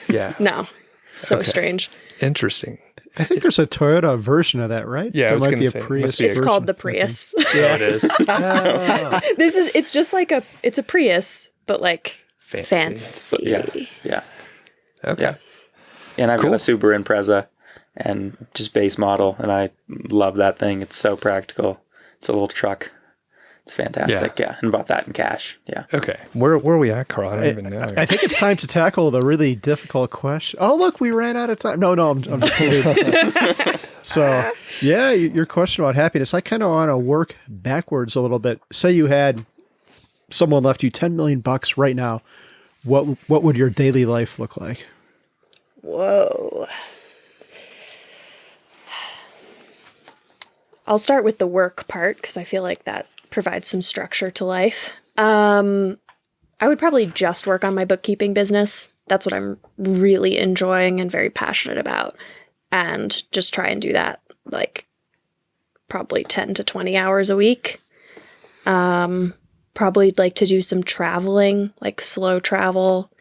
Yeah. No. It's so strange. Interesting. I think there's a Toyota version of that, right? Yeah, there I was might going be to a say. Prius. It's called the Prius. Yeah, it is. It's just like it's a Prius, but like fancy. So, yes. Yeah. Okay. Yeah. And I've got a Subaru Impreza and just base model, and I love that thing. It's so practical. It's a little truck. It's fantastic. Yeah. And bought that in cash. Yeah. Okay. Where are we at, Carl? I don't even know. I think it's time to tackle the really difficult question. Oh, look, we ran out of time. No, I'm just kidding. So, yeah, your question about happiness, I kind of want to work backwards a little bit. Say you had someone left you $10 million right now. What would your daily life look like? Whoa. I'll start with the work part because I feel like that provides some structure to life. I would probably just work on my bookkeeping business. That's what I'm really enjoying and very passionate about. And just try and do that like probably 10 to 20 hours a week. Probably like to do some traveling, like slow travel,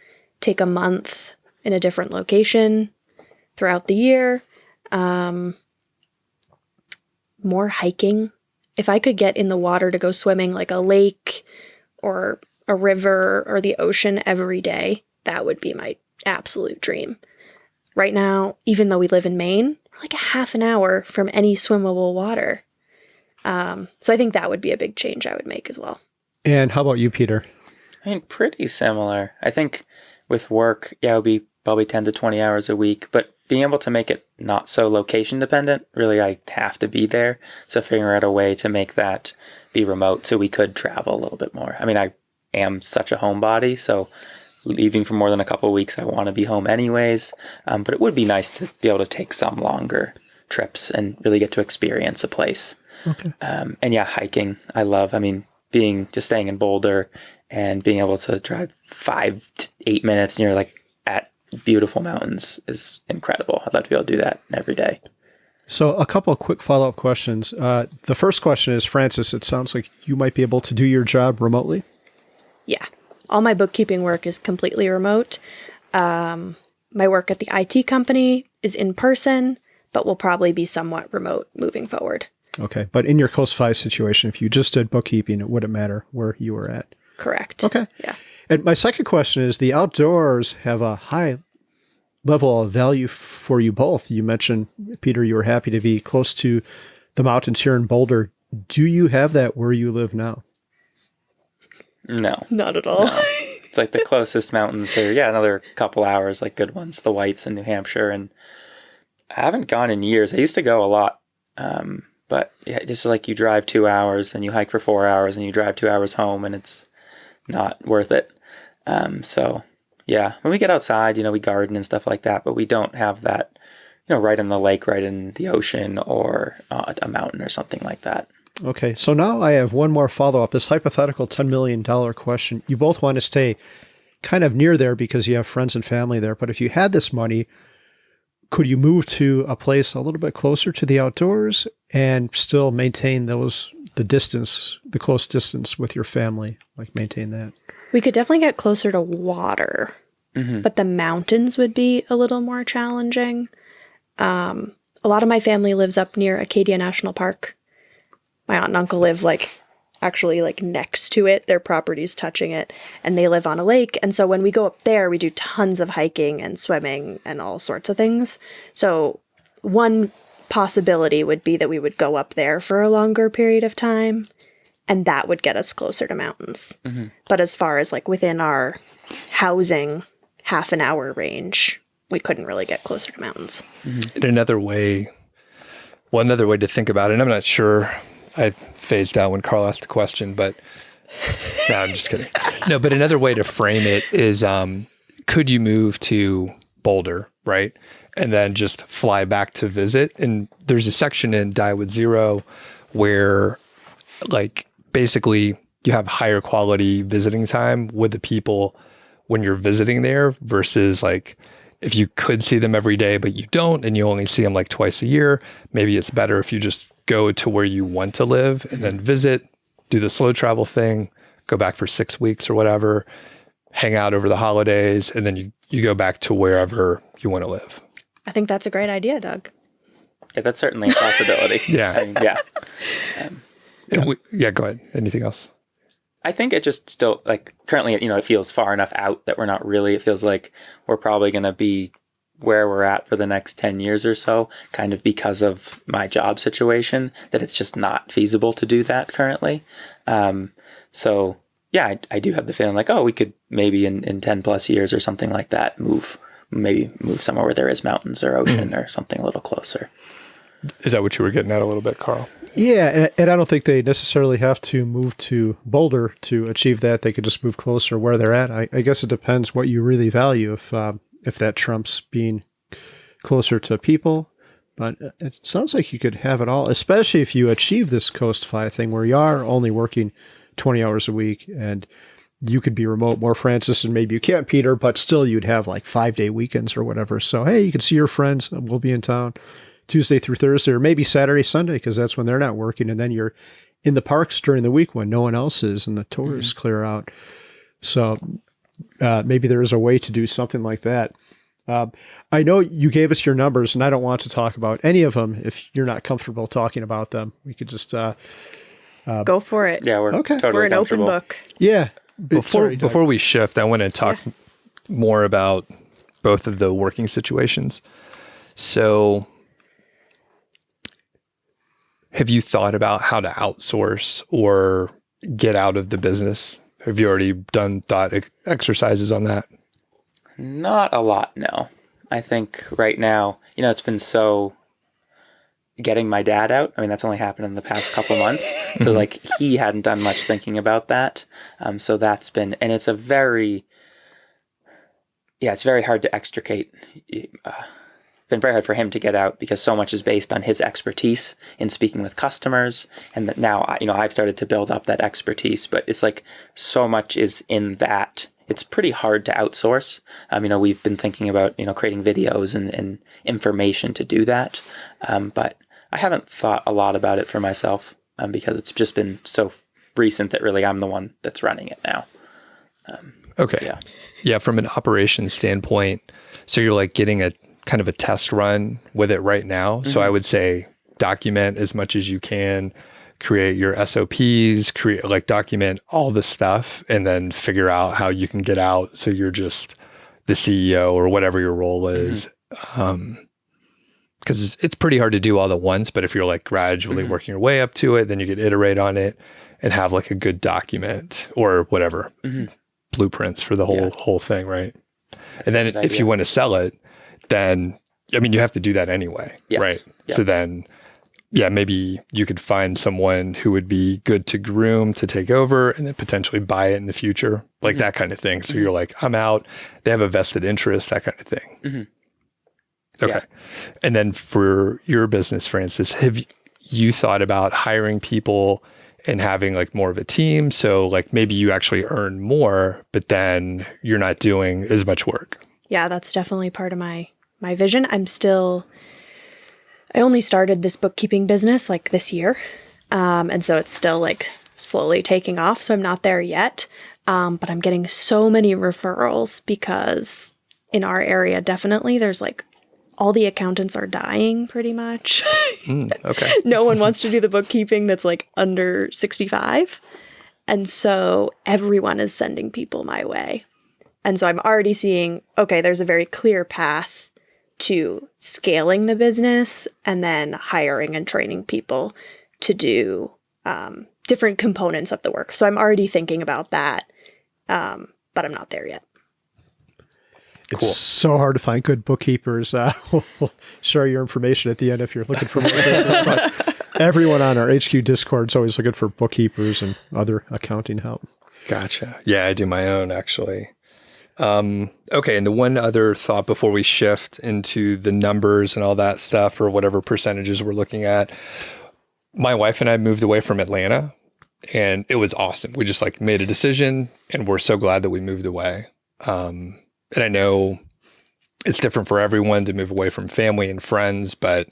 take a month in a different location throughout the year. More hiking. If I could get in the water to go swimming like a lake or a river or the ocean every day, that would be my absolute dream. Right now, even though we live in Maine, we're like a half an hour from any swimmable water. So I think that would be a big change I would make as well. And how about you, Peter? I mean, pretty similar. I think with work, it would be probably 10 to 20 hours a week, but being able to make it not so location dependent, really I have to be there. So figuring out a way to make that be remote so we could travel a little bit more. I mean, I am such a homebody, so leaving for more than a couple of weeks, I want to be home anyways. But it would be nice to be able to take some longer trips and really get to experience a place. Okay. And yeah, hiking, I love. I mean, staying in Boulder and being able to drive 5 to 8 minutes and you're like at beautiful mountains is incredible. I'd love to be able to do that every day. So a couple of quick follow-up questions. The first question is, Francis, it sounds like you might be able to do your job remotely. Yeah. All my bookkeeping work is completely remote. My work at the IT company is in person, but will probably be somewhat remote moving forward. Okay. But in your Coast 5 situation, if you just did bookkeeping, it wouldn't matter where you were at. Correct. Okay. Yeah. And my second question is, the outdoors have a high level of value for you both. You mentioned, Peter, you were happy to be close to the mountains here in Boulder. Do you have that where you live now? No. Not at all. No. It's like the closest mountains are, another couple hours, like good ones, the Whites in New Hampshire. And I haven't gone in years. I used to go a lot. But yeah, just like you drive 2 hours and you hike for 4 hours and you drive 2 hours home and it's not worth it. So yeah, when we get outside, we garden and stuff like that, but we don't have that, right in the lake, right in the ocean or a mountain or something like that. Okay. So now I have one more follow-up. This hypothetical $10 million question. You both want to stay kind of near there because you have friends and family there. But if you had this money, could you move to a place a little bit closer to the outdoors and still maintain the close distance with your family, like maintain that? We could definitely get closer to water, but the mountains would be a little more challenging. A lot of my family lives up near Acadia National Park. My aunt and uncle live actually next to it. Their property's touching it, and they live on a lake. And so when we go up there, we do tons of hiking and swimming and all sorts of things. So one possibility would be that we would go up there for a longer period of time, and that would get us closer to mountains. But as far as within our housing half an hour range, we couldn't really get closer to mountains. And another way to think about it, and I'm not sure, I phased out when Carl asked the question, but no, I'm just kidding. No, but another way to frame it is, could you move to Boulder, right? And then just fly back to visit? And there's a section in Die with Zero where like basically you have higher quality visiting time with the people when you're visiting there versus like if you could see them every day, but you don't, and you only see them like twice a year, maybe it's better if you just go to where you want to live and then visit, do the slow travel thing, go back for 6 weeks or whatever, hang out over the holidays, and then you go back to wherever you want to live. I think that's a great idea, Doug. Yeah, that's certainly a possibility. Yeah. I mean, yeah. Yeah, go ahead. Anything else? I think it just still, like, currently, it feels far enough out that we're not really, it feels like we're probably going to be where we're at for the next 10 years or so, kind of because of my job situation, that it's just not feasible to do that currently. So, yeah, I do have the feeling like, we could maybe in 10 plus years or something like that, move somewhere where there is mountains or ocean or something a little closer. Is that what you were getting at a little bit, Carl? Yeah, and I don't think they necessarily have to move to Boulder to achieve that. They could just move closer where they're at. I guess it depends what you really value. If that trumps being closer to people, but it sounds like you could have it all, especially if you achieve this Coast Fi thing where you are only working 20 hours a week and you could be remote more, Francis, and maybe you can't, Peter, but still you'd have like 5-day weekends or whatever. So, hey, you can see your friends. We'll be in town Tuesday through Thursday, or maybe Saturday, Sunday, because that's when they're not working. And then you're in the parks during the week when no one else is and the tourists clear out. So maybe there is a way to do something like that. I know you gave us your numbers, and I don't want to talk about any of them if you're not comfortable talking about them. We could just go for it. Yeah, we're totally We're an open comfortable. book. Yeah. Before we shift, I want to talk more about both of the working situations. So have you thought about how to outsource or get out of the business? Have you already done thought exercises on that? Not a lot, no. I think right now, it's been so getting my dad out. I mean, that's only happened in the past couple months. So like he hadn't done much thinking about that. So that's been, and it's it's very hard to extricate. Been very hard for him to get out because so much is based on his expertise in speaking with customers. And that now, I've started to build up that expertise, but it's like so much is in that. It's pretty hard to outsource. We've been thinking about, creating videos and information to do that. But I haven't thought a lot about it for myself because it's just been so recent that really I'm the one that's running it now. Okay. Yeah. From an operations standpoint, so you're like getting a kind of a test run with it right now. So I would say document as much as you can, create your SOPs, document all the stuff, and then figure out how you can get out. So you're just the CEO or whatever your role is. Because it's pretty hard to do all at once, but if you're like gradually working your way up to it, then you could iterate on it and have like a good document or whatever blueprints for the whole thing. Right. And then if you want to sell it, then, you have to do that anyway. Yes. Right. Yep. So then, maybe you could find someone who would be good to groom to take over and then potentially buy it in the future, like that kind of thing. So you're like, I'm out. They have a vested interest, that kind of thing. Okay. Yeah. And then for your business, Francis, have you thought about hiring people and having like more of a team? So like maybe you actually earn more, but then you're not doing as much work. Yeah, that's definitely part of my vision. I only started this bookkeeping business like this year. And so it's still like slowly taking off. So I'm not there yet. But I'm getting so many referrals because in our area, definitely there's like all the accountants are dying pretty much. Okay. No one wants to do the bookkeeping that's like under 65. And so everyone is sending people my way. And so I'm already seeing, okay, there's a very clear path to scaling the business and then hiring and training people to do different components of the work. So I'm already thinking about that, but I'm not there yet. It's so hard to find good bookkeepers. We'll share your information at the end if you're looking for more business. But everyone on our HQ Discord is always looking for bookkeepers and other accounting help. Gotcha. Yeah, I do my own actually. Okay, and the one other thought before we shift into the numbers and all that stuff or whatever percentages we're looking at, my wife and I moved away from Atlanta and it was awesome. We just like made a decision and we're so glad that we moved away. And I know it's different for everyone to move away from family and friends, but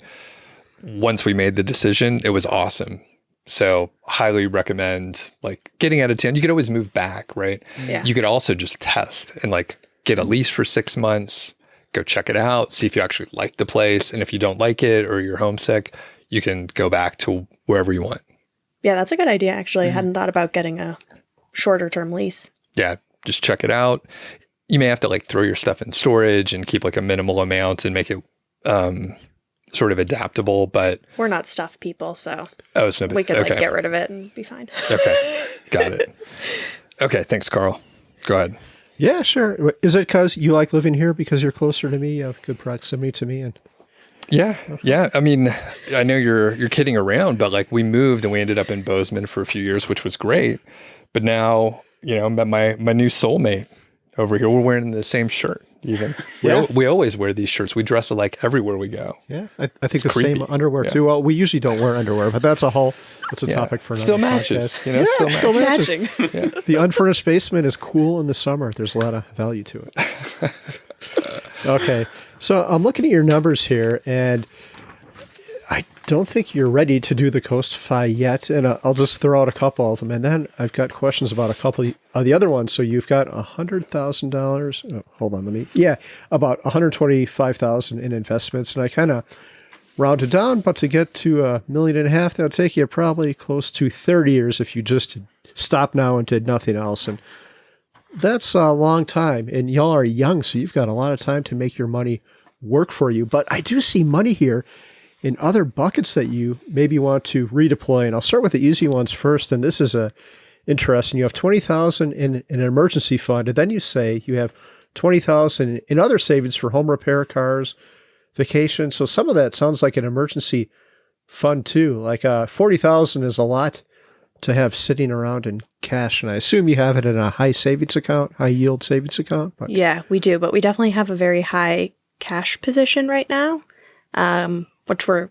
once we made the decision, it was awesome. So highly recommend like getting out of town. You could always move back, right? Yeah. You could also just test and like get a lease for 6 months, go check it out, see if you actually like the place. And if you don't like it or you're homesick, you can go back to wherever you want. Yeah, that's a good idea, actually. I hadn't thought about getting a shorter term lease. Yeah, just check it out. You may have to like throw your stuff in storage and keep like a minimal amount and make it sort of adaptable, but We're not stuff people, so it's no big, we could okay. like get rid of it and be fine. Okay, got it. Okay, thanks, Carl. Go ahead. Yeah, sure. Is it because you like living here because you're closer to me, you have good proximity to me? And Yeah. I mean, I know you're kidding around, but like we moved and we ended up in Bozeman for a few years, which was great. But now, I met my new soulmate over here. We're wearing the same shirt even. Yeah. We always wear these shirts. We dress alike everywhere we go. yeah, I think It's the creepy. same underwear Yeah. too. Well, we usually don't wear underwear, but that's a topic for another Still matches. podcast. Still matches. Matching. The unfurnished basement is cool in the summer. There's a lot of value to it. Okay. So I'm looking at your numbers here, and I don't think you're ready to do the Coast Fi yet. And I'll just throw out a couple of them. And then I've got questions about a couple of the other ones. So you've got $100,000. Oh, hold on. About $125,000 in investments. And I kind of rounded down, but to get to $1.5 million, that'll take you probably close to 30 years if you just stopped now and did nothing else. And that's a long time. And y'all are young, so you've got a lot of time to make your money work for you. But I do see money here in other buckets that you maybe want to redeploy. And I'll start with the easy ones first. And this is interesting. You have $20,000 in an emergency fund. And then you say you have $20,000 in other savings for home repair, cars, vacation. So some of that sounds like an emergency fund too. Like $40,000 is a lot to have sitting around in cash. And I assume you have it in a high savings account, high yield savings account. But Yeah, we do, but we definitely have a very high cash position right now, which we're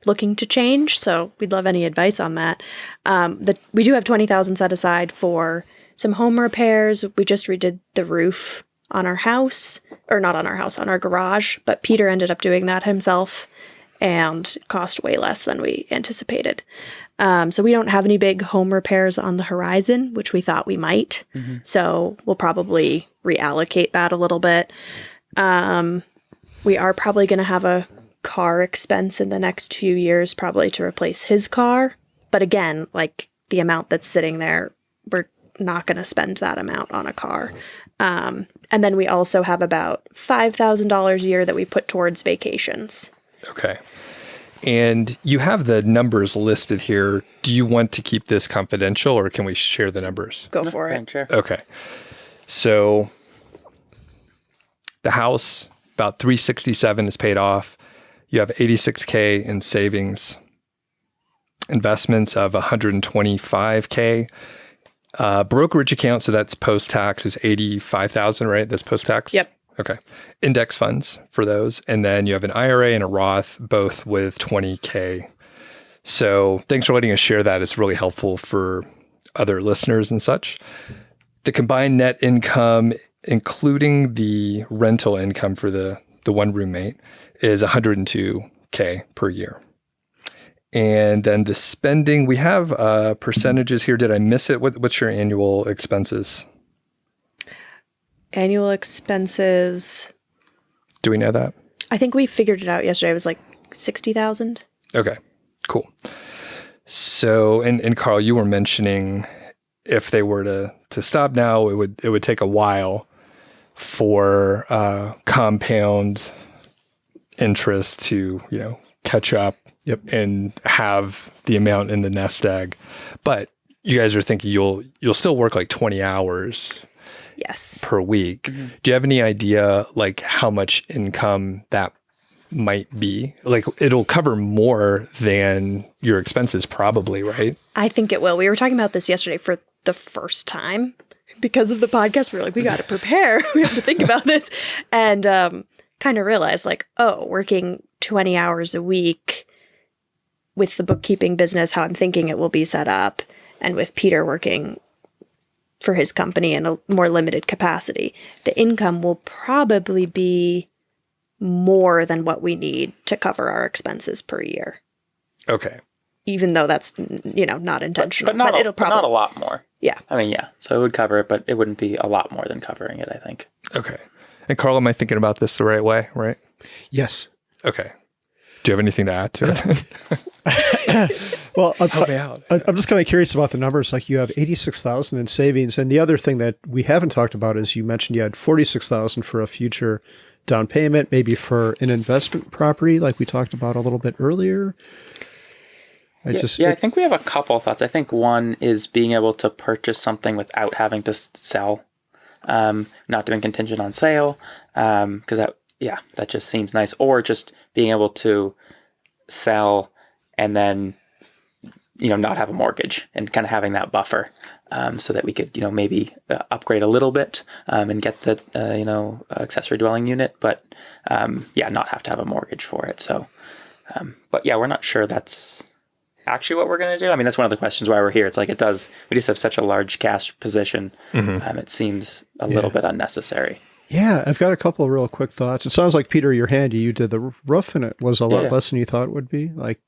looking to change. So we'd love any advice on that. We do have $20,000 set aside for some home repairs. We just redid the roof on our house, or not on our house, on our garage, but Peter ended up doing that himself and it cost way less than we anticipated. So we don't have any big home repairs on the horizon, which we thought we might. Mm-hmm. So we'll probably reallocate that a little bit. We are probably going to have a car expense in the next few years, probably to replace his car. But again, like the amount that's sitting there, we're not going to spend that amount on a car. And then we also have about $5,000 a year that we put towards vacations. Okay. And you have the numbers listed here. Do you want to keep this confidential or can we share the numbers? Go for it. Sure. Okay. So the house, about $367 is paid off. You have $86K in savings, investments of $125K. Brokerage account, so that's post-tax, is $85,000, right? That's post-tax? Yep. Okay. Index funds for those. And then you have an IRA and a Roth, both with $20K. So thanks for letting us share that. It's really helpful for other listeners and such. The combined net income, including the rental income for the one roommate, is $102K per year. And then the spending, we have percentages here. Did I miss it? What's your annual expenses? Annual expenses. Do we know that? I think we figured it out yesterday. It was like 60,000. Okay, cool. So, and Carl, you were mentioning if they were to stop now, it would take a while for compound interest to, catch up. Yep. And have the amount in the nest egg. But you guys are thinking you'll still work like 20 hours Yes. per week. Do you have any idea like how much income that might be? Like it'll cover more than your expenses probably, right? I think it will. We were talking about this yesterday for the first time because of the podcast. We were like, we got to prepare. We have to think about this. And kind of realized like, oh, working 20 hours a week with the bookkeeping business, how I'm thinking it will be set up, and with Peter working for his company in a more limited capacity, the income will probably be more than what we need to cover our expenses per year. Okay. Even though that's, not intentional. But not, it'll probably, not a lot more. Yeah. I mean, yeah. So it would cover it, but it wouldn't be a lot more than covering it, I think. Okay. And Carl, am I thinking about this the right way, right? Yes. Okay. Do you have anything to add to it? Well, Help me out. I'm just kind of curious about the numbers. Like you have 86,000 in savings. And the other thing that we haven't talked about is you mentioned you had 46,000 for a future down payment, maybe for an investment property, like we talked about a little bit earlier. I think we have a couple of thoughts. I think one is being able to purchase something without having to sell, not doing contingent on sale, because that just seems nice. Or just being able to sell and then, not have a mortgage and kind of having that buffer, so that we could, maybe upgrade a little bit and get the, accessory dwelling unit, but not have to have a mortgage for it. So, we're not sure that's actually what we're going to do. I mean, that's one of the questions why we're here. It's like we just have such a large cash position. It seems a little bit unnecessary. Yeah, I've got a couple of real quick thoughts. It sounds like, Peter, you're handy. You did the roof and it was a lot less than you thought it would be. Like,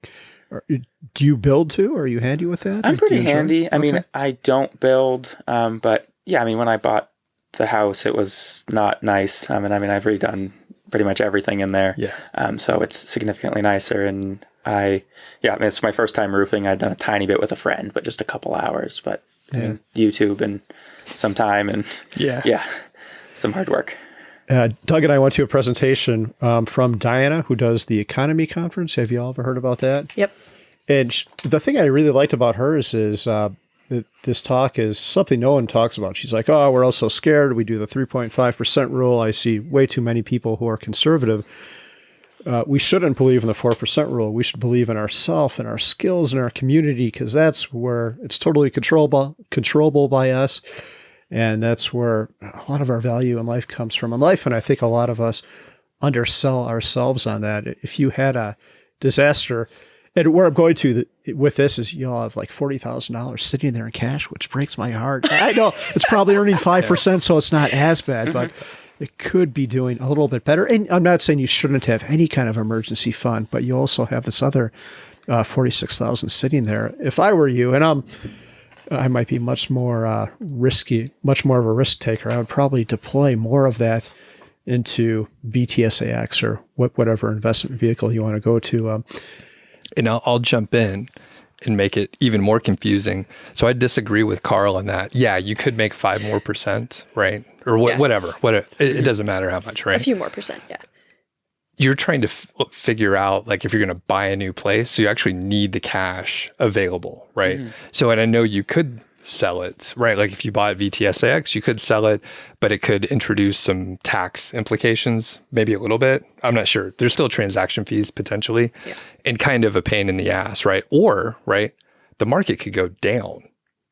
do you build too? Are you handy with that? I'm pretty handy. I mean, I don't build, but when I bought the house, it was not nice. I've redone pretty much everything in there. Yeah. So it's significantly nicer. And it's my first time roofing. I'd done a tiny bit with a friend, but just a couple hours, but YouTube and some time and some hard work. Doug and I went to a presentation from Diana, who does the Economy Conference. Have you all ever heard about that? Yep. And the thing I really liked about hers is this talk is something no one talks about. She's like, oh, we're all so scared. We do the 3.5% rule. I see way too many people who are conservative. We shouldn't believe in the 4% rule. We should believe in ourselves and our skills and our community, because that's where it's totally controllable by us. And that's where a lot of our value in life comes from in life. And I think a lot of us undersell ourselves on that. If you had a disaster, and where I'm going to with this is you'll have like $40,000 sitting there in cash, which breaks my heart. I know it's probably earning 5%, so it's not as bad, but it could be doing a little bit better. And I'm not saying you shouldn't have any kind of emergency fund, but you also have this other 46,000 sitting there. If I were you, and I might be much more risky, much more of a risk taker, I would probably deploy more of that into BTSAX or whatever investment vehicle you want to go to. And I'll jump in and make it even more confusing. So I disagree with Carl on that. Yeah, you could make 5% more, right? Or whatever. It doesn't matter how much, right? A few more percent, yeah. You're trying to figure out, like, if you're going to buy a new place, so you actually need the cash available, right? So, and I know you could sell it, right? Like if you bought VTSAX, you could sell it, but it could introduce some tax implications, maybe a little bit. I'm not sure. There's still transaction fees potentially, and kind of a pain in the ass, right? Or, right, the market could go down,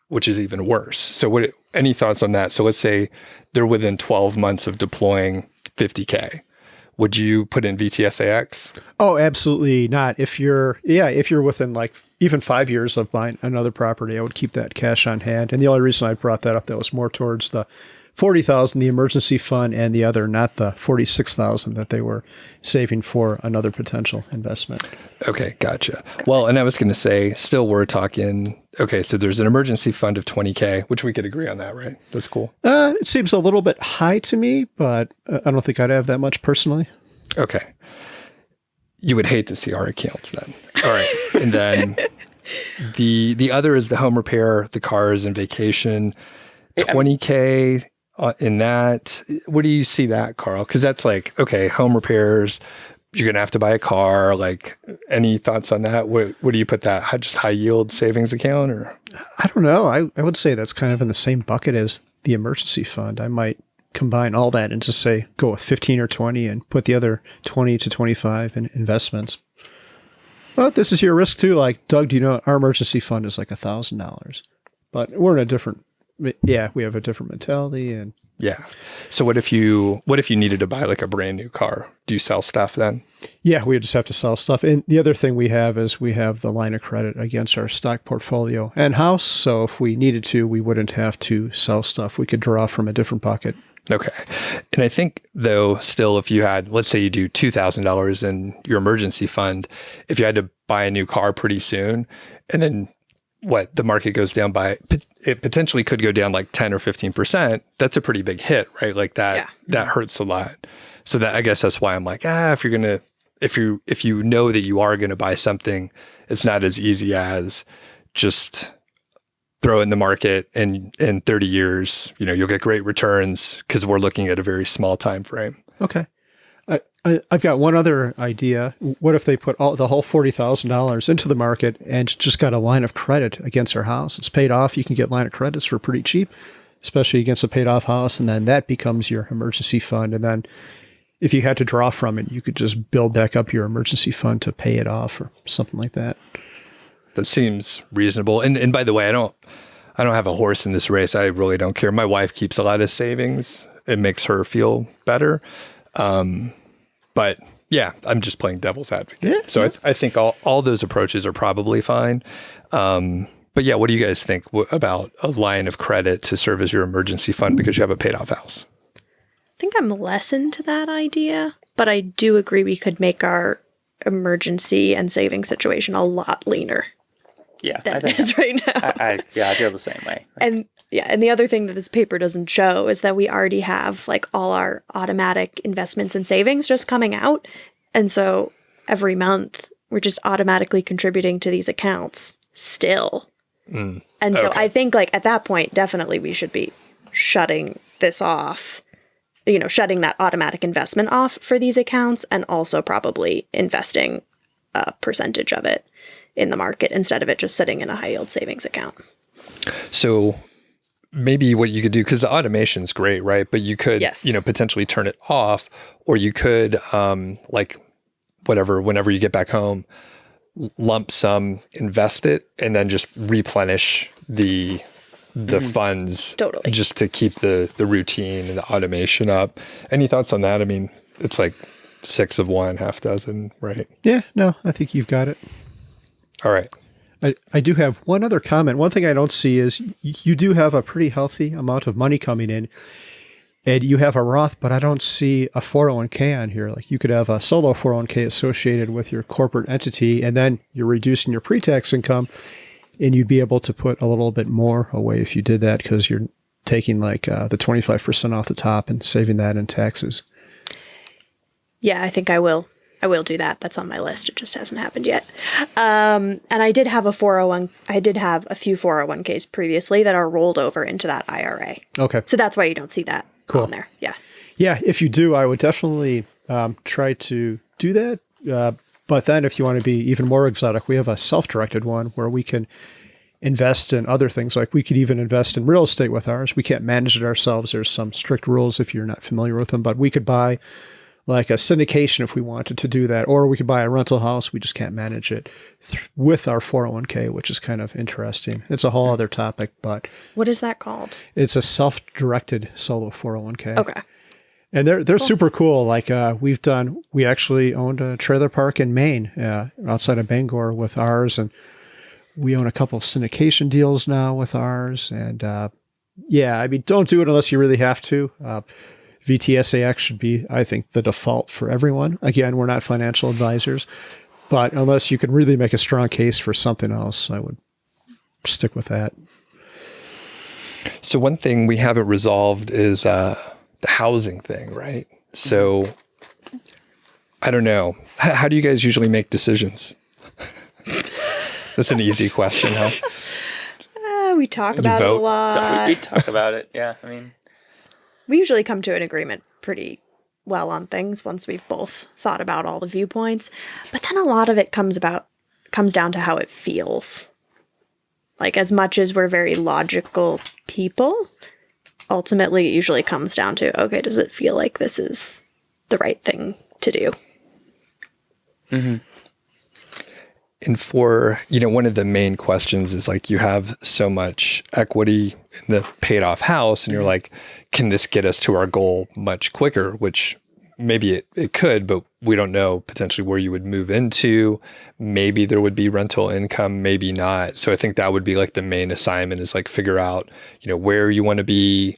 which is even worse. So any thoughts on that? So let's say they're within 12 months of deploying 50K. Would you put in VTSAX? Oh, absolutely not. If you're within like even 5 years of buying another property, I would keep that cash on hand. And the only reason I brought that up, that was more towards the 40,000, the emergency fund, and the other, not the 46,000 that they were saving for another potential investment. Okay, gotcha. Well, and I was going to say, still we're talking, okay, so there's an emergency fund of 20K, which we could agree on that, right? That's cool. It seems a little bit high to me, but I don't think I'd have that much personally. Okay. You would hate to see our accounts then. All right. And then the other is the home repair, the cars and vacation, 20K in that. Where do you see that, Carl? Because that's like, okay, home repairs, you're going to have to buy a car. Like, any thoughts on that? Where do you put that? Just high yield savings account, or? I don't know. I would say that's kind of in the same bucket as the emergency fund, I might combine all that and just say go with 15 or 20 and put the other 20 to 25 in investments. But this is your risk too. Like, Doug, do you know our emergency fund is like $1,000? But we're in a different, we have a different mentality. And Yeah. So what if you needed to buy like a brand new car? Do you sell stuff then? yeah, we just have to sell stuff. And the other thing we have is we have the line of credit against our stock portfolio and house. So if we needed to, we wouldn't have to sell stuff. We could draw from a different bucket. Okay. And I think though, still, if you had, let's say you do $2,000 in your emergency fund, if you had to buy a new car pretty soon, and then the market goes down by, it potentially could go down like 10 or 15%. That's a pretty big hit, right? Like that hurts a lot. So that, I guess that's why I'm like, if you know that you are going to buy something, it's not as easy as just throw it in the market, and in 30 years, you'll get great returns because we're looking at a very small time frame. Okay. I've got one other idea. What if they put the whole $40,000 into the market and just got a line of credit against our house? It's paid off. You can get line of credits for pretty cheap, especially against a paid off house. And then that becomes your emergency fund. And then if you had to draw from it, you could just build back up your emergency fund to pay it off or something like that. That seems reasonable. And by the way, I don't have a horse in this race. I really don't care. My wife keeps a lot of savings. It makes her feel better. But yeah, I'm just playing devil's advocate. Yeah, so I think all those approaches are probably fine. But yeah, what do you guys think about a line of credit to serve as your emergency fund because you have a paid off house? I think I'm less into that idea, but I do agree we could make our emergency and saving situation a lot leaner. Yeah, than it is right now. I feel the same way. And the other thing that this paper doesn't show is that we already have like all our automatic investments and savings just coming out. And so every month we're just automatically contributing to these accounts still. And so I think like at that point, definitely we should be shutting this off, shutting that automatic investment off for these accounts, and also probably investing a percentage of it in the market instead of it just sitting in a high yield savings account. So maybe what you could do, because the automation's great, right? But you could, potentially turn it off, or you could, whenever you get back home, lump sum, invest it, and then just replenish the funds just to keep the routine and the automation up. Any thoughts on that? I mean, it's like 6 of one, half dozen, right? Yeah, no, I think you've got it. All right. I do have one other comment. One thing I don't see is you do have a pretty healthy amount of money coming in, and you have a Roth, but I don't see a 401k on here. Like, you could have a solo 401k associated with your corporate entity, and then you're reducing your pre-tax income, and you'd be able to put a little bit more away if you did that, because you're taking like the 25% off the top and saving that in taxes. Yeah, I think I will do that. That's on my list. It just hasn't happened yet. And I did have a few 401ks previously that are rolled over into that IRA. Okay. So that's why you don't see that on there. Yeah. Yeah. If you do, I would definitely try to do that. But then if you want to be even more exotic, we have a self-directed one where we can invest in other things. Like, we could even invest in real estate with ours. We can't manage it ourselves. There's some strict rules if you're not familiar with them, but we could buy like a syndication if we wanted to do that, or we could buy a rental house. We just can't manage it with our 401k, which is kind of interesting. It's a whole other topic, but what is that called? It's a self-directed solo 401k. Okay. And they're cool. Super cool. Like, we actually owned a trailer park in Maine, outside of Bangor with ours. And we own a couple of syndication deals now with ours. And, don't do it unless you really have to. VTSAX should be, I think, the default for everyone. Again, we're not financial advisors, but unless you can really make a strong case for something else, I would stick with that. So one thing we haven't resolved is the housing thing, right? So I don't know. How do you guys usually make decisions? That's an easy question, huh? We talk about it a lot. We talk about it, yeah. I mean, we usually come to an agreement pretty well on things once we've both thought about all the viewpoints. But then a lot of it comes down to how it feels. Like, as much as we're very logical people, ultimately it usually comes down to, okay, does it feel like this is the right thing to do? Mm-hmm. And for, one of the main questions is like, you have so much equity in the paid off house and you're like, can this get us to our goal much quicker? Which maybe it could, but we don't know potentially where you would move into. Maybe there would be rental income, maybe not. So I think that would be like the main assignment is like figure out, where you want to be.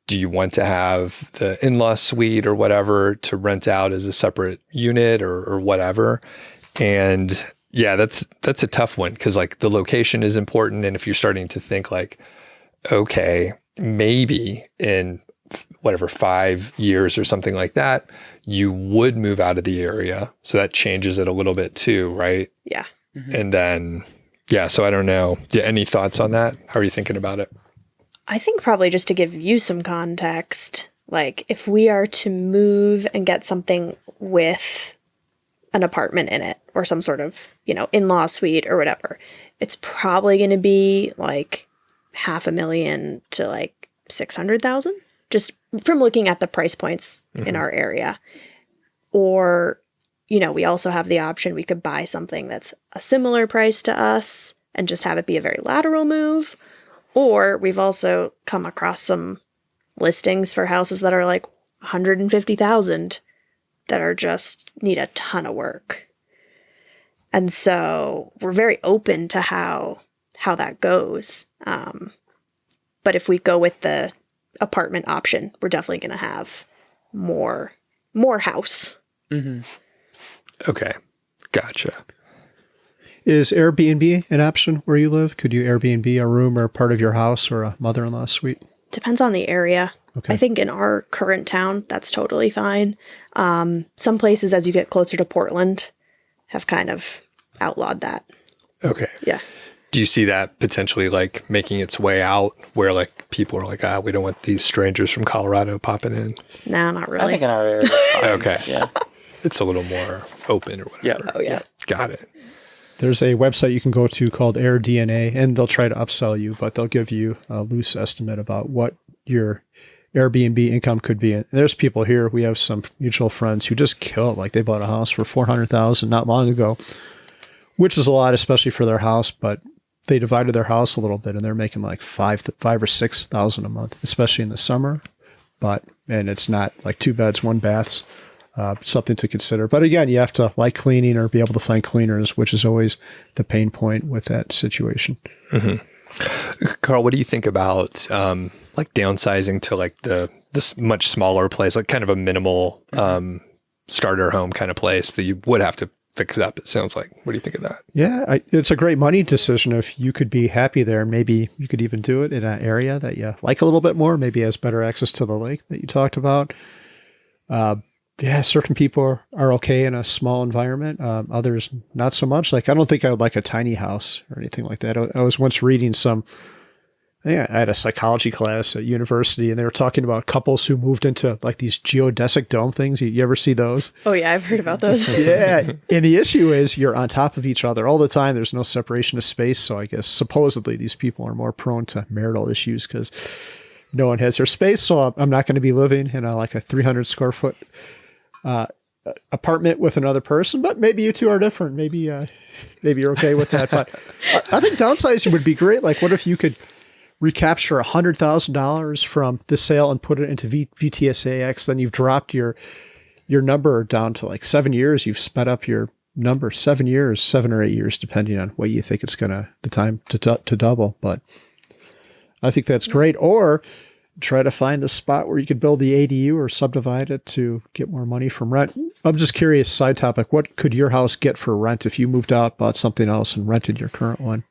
Do you want to have the in-law suite or whatever to rent out as a separate unit or whatever? And yeah, that's a tough one because like the location is important. And if you're starting to think like, okay, maybe in 5 years or something like that, you would move out of the area. So that changes it a little bit too, right? Yeah. Mm-hmm. And then, yeah, so I don't know. Yeah, any thoughts on that? How are you thinking about it? I think probably just to give you some context, like if we are to move and get something with an apartment in it or some sort of, in-law suite or whatever, it's probably going to be like $500,000 to like 600,000, just from looking at the price points in our area. Or, we also have the option, we could buy something that's a similar price to us and just have it be a very lateral move. Or we've also come across some listings for houses that are like 150,000 that are just need a ton of work. And so we're very open to how that goes. But if we go with the apartment option, we're definitely going to have more house. Mm-hmm. Okay. Gotcha. Is Airbnb an option where you live? Could you Airbnb a room or part of your house or a mother-in-law suite? Depends on the area. Okay. I think in our current town, that's totally fine. Some places, as you get closer to Portland, have kind of outlawed that. Okay. Yeah. Do you see that potentially like making its way out where like people are like, we don't want these strangers from Colorado popping in? No, not I really. think in our area. it's fine. Okay. Yeah. It's a little more open or whatever. Yeah. Oh, yeah. Got it. There's a website you can go to called AirDNA, and they'll try to upsell you, but they'll give you a loose estimate about what your Airbnb income could be. And there's people here. We have some mutual friends who just kill it. Like they bought a house for $400,000 not long ago, which is a lot, especially for their house. But they divided their house a little bit, and they're making like $5,000 or $6,000 a month, especially in the summer. And it's not like 2 beds, 1 baths. Something to consider. But again, you have to like cleaning or be able to find cleaners, which is always the pain point with that situation. Mm-hmm. Carl, what do you think about like downsizing to like this much smaller place, like kind of a minimal starter home kind of place that you would have to fix up, it sounds like. What do you think of that? Yeah, it's a great money decision if you could be happy there. Maybe you could even do it in an area that you like a little bit more, maybe has better access to the lake that you talked about. Yeah, certain people are okay in a small environment. Others, not so much. Like, I don't think I would like a tiny house or anything like that. I was once reading I had a psychology class at university, and they were talking about couples who moved into like these geodesic dome things. You ever see those? Oh, yeah, I've heard about those. Yeah. And the issue is you're on top of each other all the time. There's no separation of space. So I guess supposedly these people are more prone to marital issues because no one has their space. So I'm not going to be living in like a 300 square foot apartment with another person, but maybe you two are different. Maybe you're okay with that. But I think downsizing would be great. Like, what if you could recapture $100,000 from the sale and put it into VTSAX? Then you've dropped your number down to like 7 years. You've sped up your number 7 years, 7 or 8 years, depending on what you think it's the time to double. But I think that's great. Or try to find the spot where you could build the ADU or subdivide it to get more money from rent. I'm just curious, side topic, what could your house get for rent if you moved out, bought something else, and rented your current one?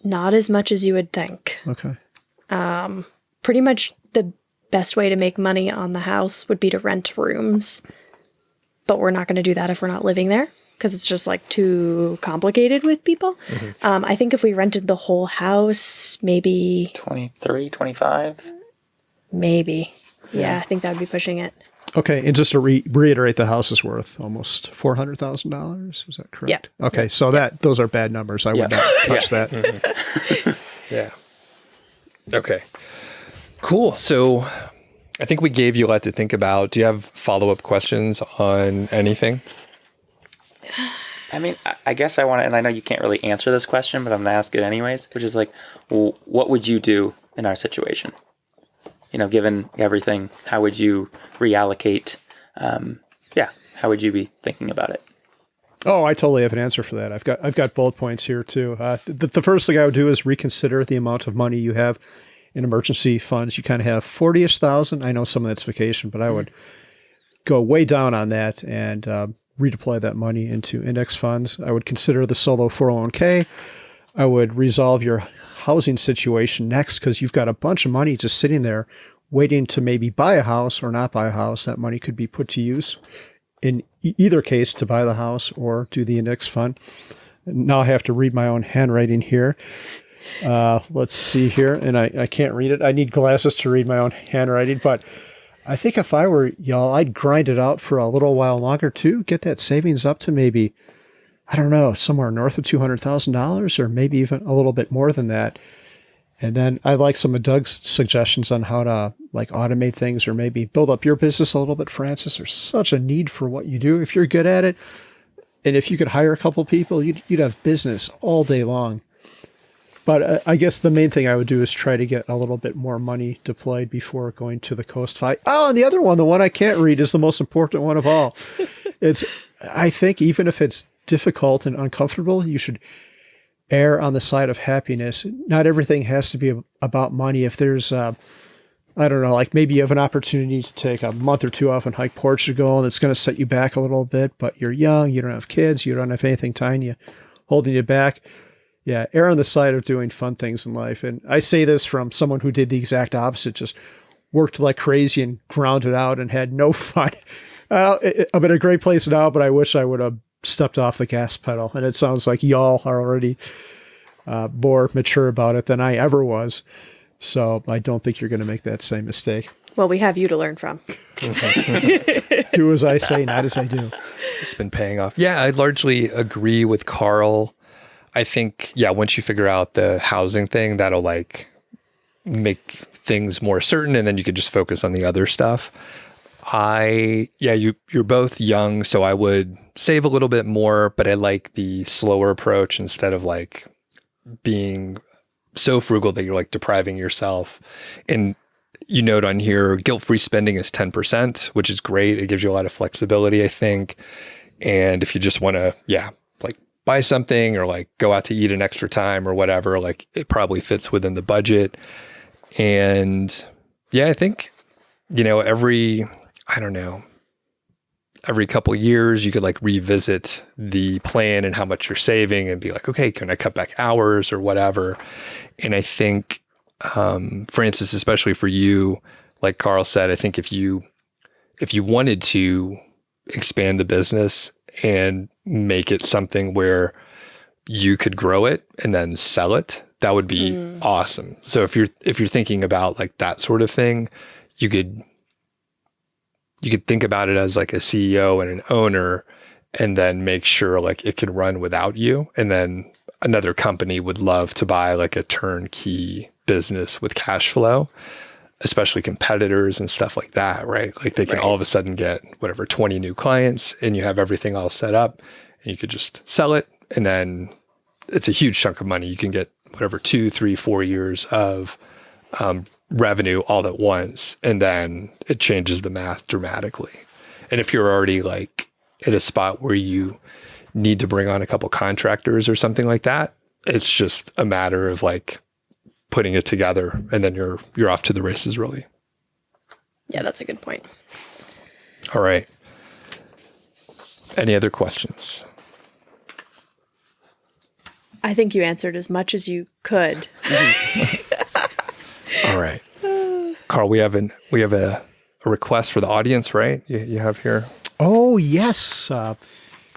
Not as much as you would think. Okay. Pretty much the best way to make money on the house would be to rent rooms. But we're not going to do that if we're not living there because it's just like too complicated with people. Mm-hmm. I think if we rented the whole house, maybe 23, 25. Maybe. Yeah, I think that would be pushing it. Okay, and just to reiterate, the house is worth almost $400,000. Is that correct? Yeah. Okay, so those are bad numbers. I would not touch that. Mm-hmm. Yeah. Okay. Cool. So I think we gave you a lot to think about. Do you have follow-up questions on anything? I mean, I guess I want to, and I know you can't really answer this question, but I'm going to ask it anyways, which is like, well, what would you do in our situation? Given everything, how would you reallocate? How would you be thinking about it? Oh, I totally have an answer for that. I've got bullet points here too. The first thing I would do is reconsider the amount of money you have in emergency funds. You kind of have 40-ish thousand. I know some of that's vacation, but I would go way down on that and redeploy that money into index funds. I would consider the solo 401k. I would resolve your housing situation next, because you've got a bunch of money just sitting there waiting to maybe buy a house or not buy a house. That money could be put to use in either case, to buy the house or do the index fund. Now I have to read my own handwriting here. Let's see here. And I can't read it. I need glasses to read my own handwriting. But I think if I were y'all, I'd grind it out for a little while longer too. Get that savings up to maybe, I don't know, somewhere north of $200,000 or maybe even a little bit more than that. And then I like some of Doug's suggestions on how to like automate things or maybe build up your business a little bit, Francis. There's such a need for what you do if you're good at it. And if you could hire a couple people, you'd have business all day long. But I guess the main thing I would do is try to get a little bit more money deployed before going to the coast fight. Oh, and the other one, the one I can't read, is the most important one of all. I think even if it's difficult and uncomfortable, you should err on the side of happiness. Not everything has to be about money. If there's, I don't know, like maybe you have an opportunity to take a month or two off and hike Portugal, and it's going to set you back a little bit, but you're young, you don't have kids, you don't have anything tying you, holding you back. Yeah, err on the side of doing fun things in life. And I say this from someone who did the exact opposite, just worked like crazy and ground it out and had no fun. I'm in a great place now, but I wish I would have stepped off the gas pedal. And it sounds like y'all are already more mature about it than I ever was. So I don't think you're going to make that same mistake. Well, we have you to learn from. Do as I say, not as I do. It's been paying off. Yeah, I largely agree with Carl. I think, once you figure out the housing thing, that'll like make things more certain, and then you could just focus on the other stuff. You're both young, so I would save a little bit more, but I like the slower approach instead of like being so frugal that you're like depriving yourself. And you note on here, guilt-free spending is 10%, which is great. It gives you a lot of flexibility, I think. And if you just want to, like buy something or like go out to eat an extra time or whatever, like it probably fits within the budget. And I think, every couple of years you could like revisit the plan and how much you're saving and be like, okay, can I cut back hours or whatever? And I think, Francis, especially for you, like Carl said, I think if you wanted to expand the business and make it something where you could grow it and then sell it, that would be awesome. So if you're thinking about like that sort of thing, you could think about it as like a CEO and an owner, and then make sure like it can run without you. And then another company would love to buy like a turnkey business with cash flow, especially competitors and stuff like that, right? Like they can all of a sudden get 20 new clients, and you have everything all set up, and you could just sell it. And then it's a huge chunk of money. You can get 2, 3, 4 years of revenue all at once, and then it changes the math dramatically. And if you're already like at a spot where you need to bring on a couple contractors or something like that, it's just a matter of like putting it together, and then you're off to the races, really. Yeah, that's a good point. All right. Any other questions? I think you answered as much as you could. All right. Carl, we have a request for the audience, right? You have here. Oh, yes.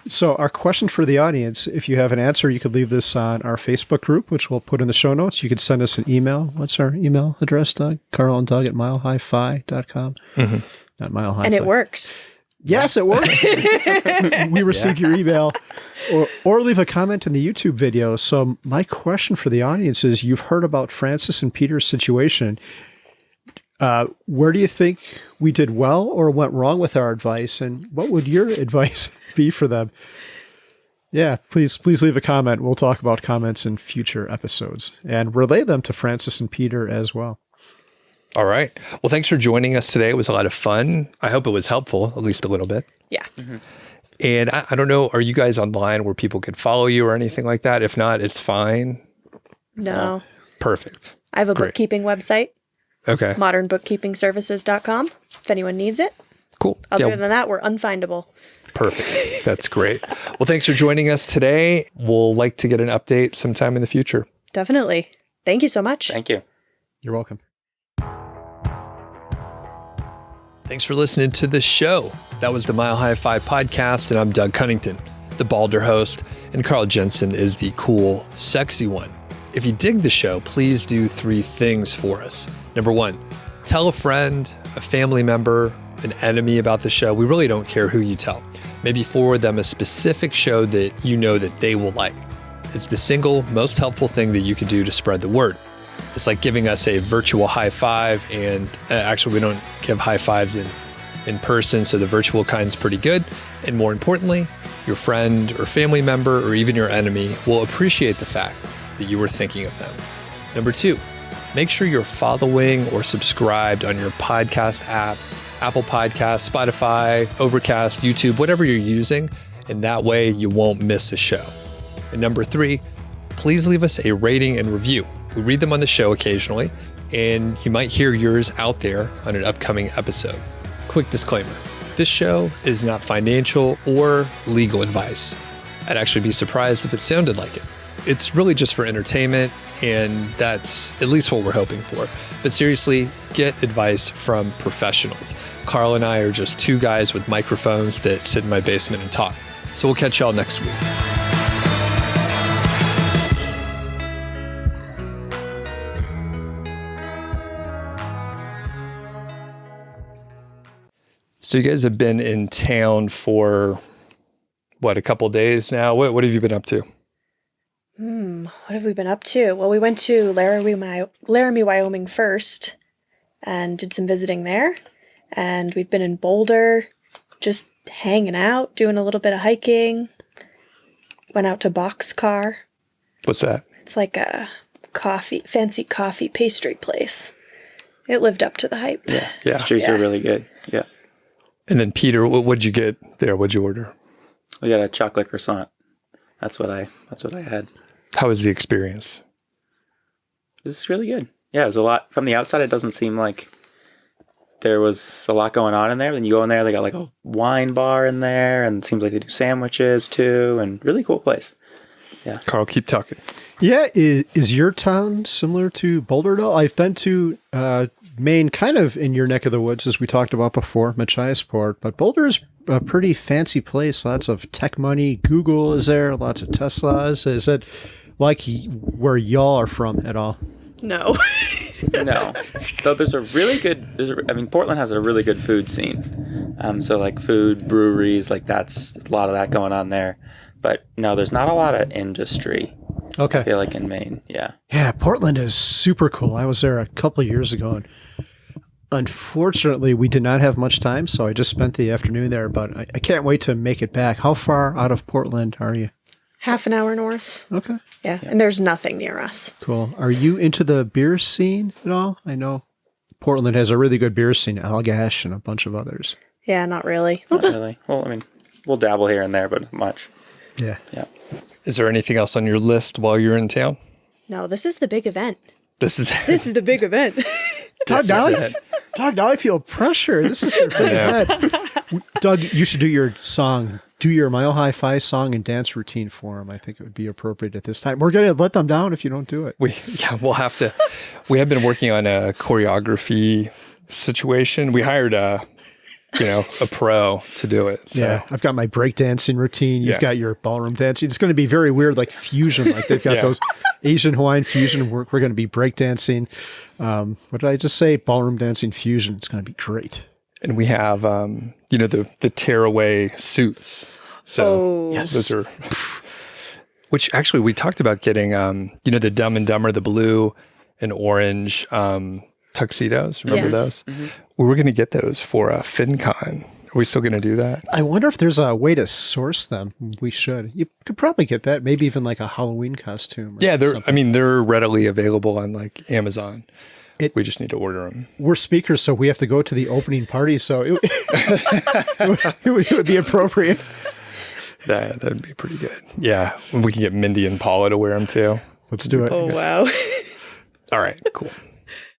So our question for the audience, if you have an answer, you could leave this on our Facebook group, which we'll put in the show notes. You could send us an email. What's our email address, Doug? Carl and Doug at milehighfi.com. Mm-hmm. Not milehighfi. And it works. Yes, it works. We received your email. Or leave a comment in the YouTube video. So my question for the audience is, you've heard about Francis and Peter's situation. Where do you think we did well or went wrong with our advice? And what would your advice be for them? Yeah, please leave a comment. We'll talk about comments in future episodes and relay them to Francis and Peter as well. All right. Well, thanks for joining us today. It was a lot of fun. I hope it was helpful, at least a little bit. Yeah. And I don't know, are you guys online where people could follow you or anything like that? If not, it's fine. No. Perfect. I have a Great. bookkeeping website, Okay. modernbookkeepingservices.com, if anyone needs it. Cool. Other Yeah, than that, we're unfindable. perfect. That's great. Well, thanks for joining us today. We'll like to get an update sometime in the future. Definitely. Thank you so much. Thank you. You're welcome. Thanks for listening to the show. That was the Mile High Five podcast, and I'm Doug Cunnington, the balder host, and Carl Jensen is the cool, sexy one. If you dig the show, please do 3 things for us. Number 1, tell a friend, a family member, an enemy about the show. We really don't care who you tell. Maybe forward them a specific show that you know that they will like. It's the single most helpful thing that you can do to spread the word. It's like giving us a virtual high five, and actually we don't give high fives in person, so the virtual kind's pretty good. And more importantly, your friend or family member or even your enemy will appreciate the fact that you were thinking of them. Number 2, make sure you're following or subscribed on your podcast app, Apple Podcasts, Spotify, Overcast, YouTube, whatever you're using, and that way you won't miss a show. And number 3, please leave us a rating and review. We read them on the show occasionally, and you might hear yours out there on an upcoming episode. Quick disclaimer, this show is not financial or legal advice. I'd actually be surprised if it sounded like it. It's really just for entertainment, and that's at least what we're hoping for. But seriously, get advice from professionals. Carl and I are just 2 guys with microphones that sit in my basement and talk. So we'll catch y'all next week. So you guys have been in town for, what, a couple days now? What have you been up to? What have we been up to? Well, we went to Laramie, Wyoming first and did some visiting there. And we've been in Boulder, just hanging out, doing a little bit of hiking. Went out to Boxcar. What's that? It's like a fancy coffee pastry place. It lived up to the hype. Yeah. Yeah. Pastries are really good. Yeah. And then Peter, what'd you get there? What'd you order? We got a chocolate croissant. That's what I had. How was the experience? This is really good. Yeah, it was a lot. From the outside, it doesn't seem like there was a lot going on in there. Then you go in there, they got like a wine bar in there, and it seems like they do sandwiches too, and really cool place. Yeah. Carl, keep talking. Yeah, is your town similar to Boulder at all? I've been to Maine, kind of in your neck of the woods, as we talked about before, Machiasport, but Boulder is a pretty fancy place. Lots of tech money. Google is there. Lots of Teslas. Is it like where y'all are from at all? No. No. Though there's a really good, Portland has a really good food scene. So like food, breweries, like that's a lot of that going on there. But no, there's not a lot of industry. Okay. I feel like in Maine. Yeah. Yeah, Portland is super cool. I was there a couple of years ago, and unfortunately, we did not have much time, so I just spent the afternoon there, but I can't wait to make it back. How far out of Portland are you? Half an hour north. Okay. Yeah. And there's nothing near us. Cool. Are you into the beer scene at all? I know Portland has a really good beer scene, Allagash and a bunch of others. Yeah, not really. Not really. Well, we'll dabble here and there, but not much. Yeah. Yeah. Is there anything else on your list while you're in town? No, this is the big event. This is This is the big event. Doug, now I feel pressure. This is their big event. Doug, you should do your song. Do your Mile High Five song and dance routine for them. I think it would be appropriate at this time. We're going to let them down if you don't do it. we'll have to. We have been working on a choreography situation. We hired a pro to do it. So. Yeah, I've got my breakdancing routine. You've got your ballroom dancing. It's going to be very weird, like fusion. Like they've got those Asian Hawaiian fusion. We're going to be breakdancing. What did I just say? Ballroom dancing fusion. It's going to be great. And we have, the tearaway suits. So those are, which actually we talked about getting, the Dumb and Dumber, the blue and orange tuxedos. Remember Yes. those? We were going to get those for FinCon. Are we still going to do that? I wonder if there's a way to source them. We should. You could probably get that. Maybe even like a Halloween costume. Or Yeah, something. they're readily available on like Amazon. It- We just need to order them. We're speakers, so we have to go to the opening party. So it would be appropriate. That'd be pretty good. Yeah, we can get Mindy and Paula to wear them too. Let's do it. Oh, wow. All right, cool.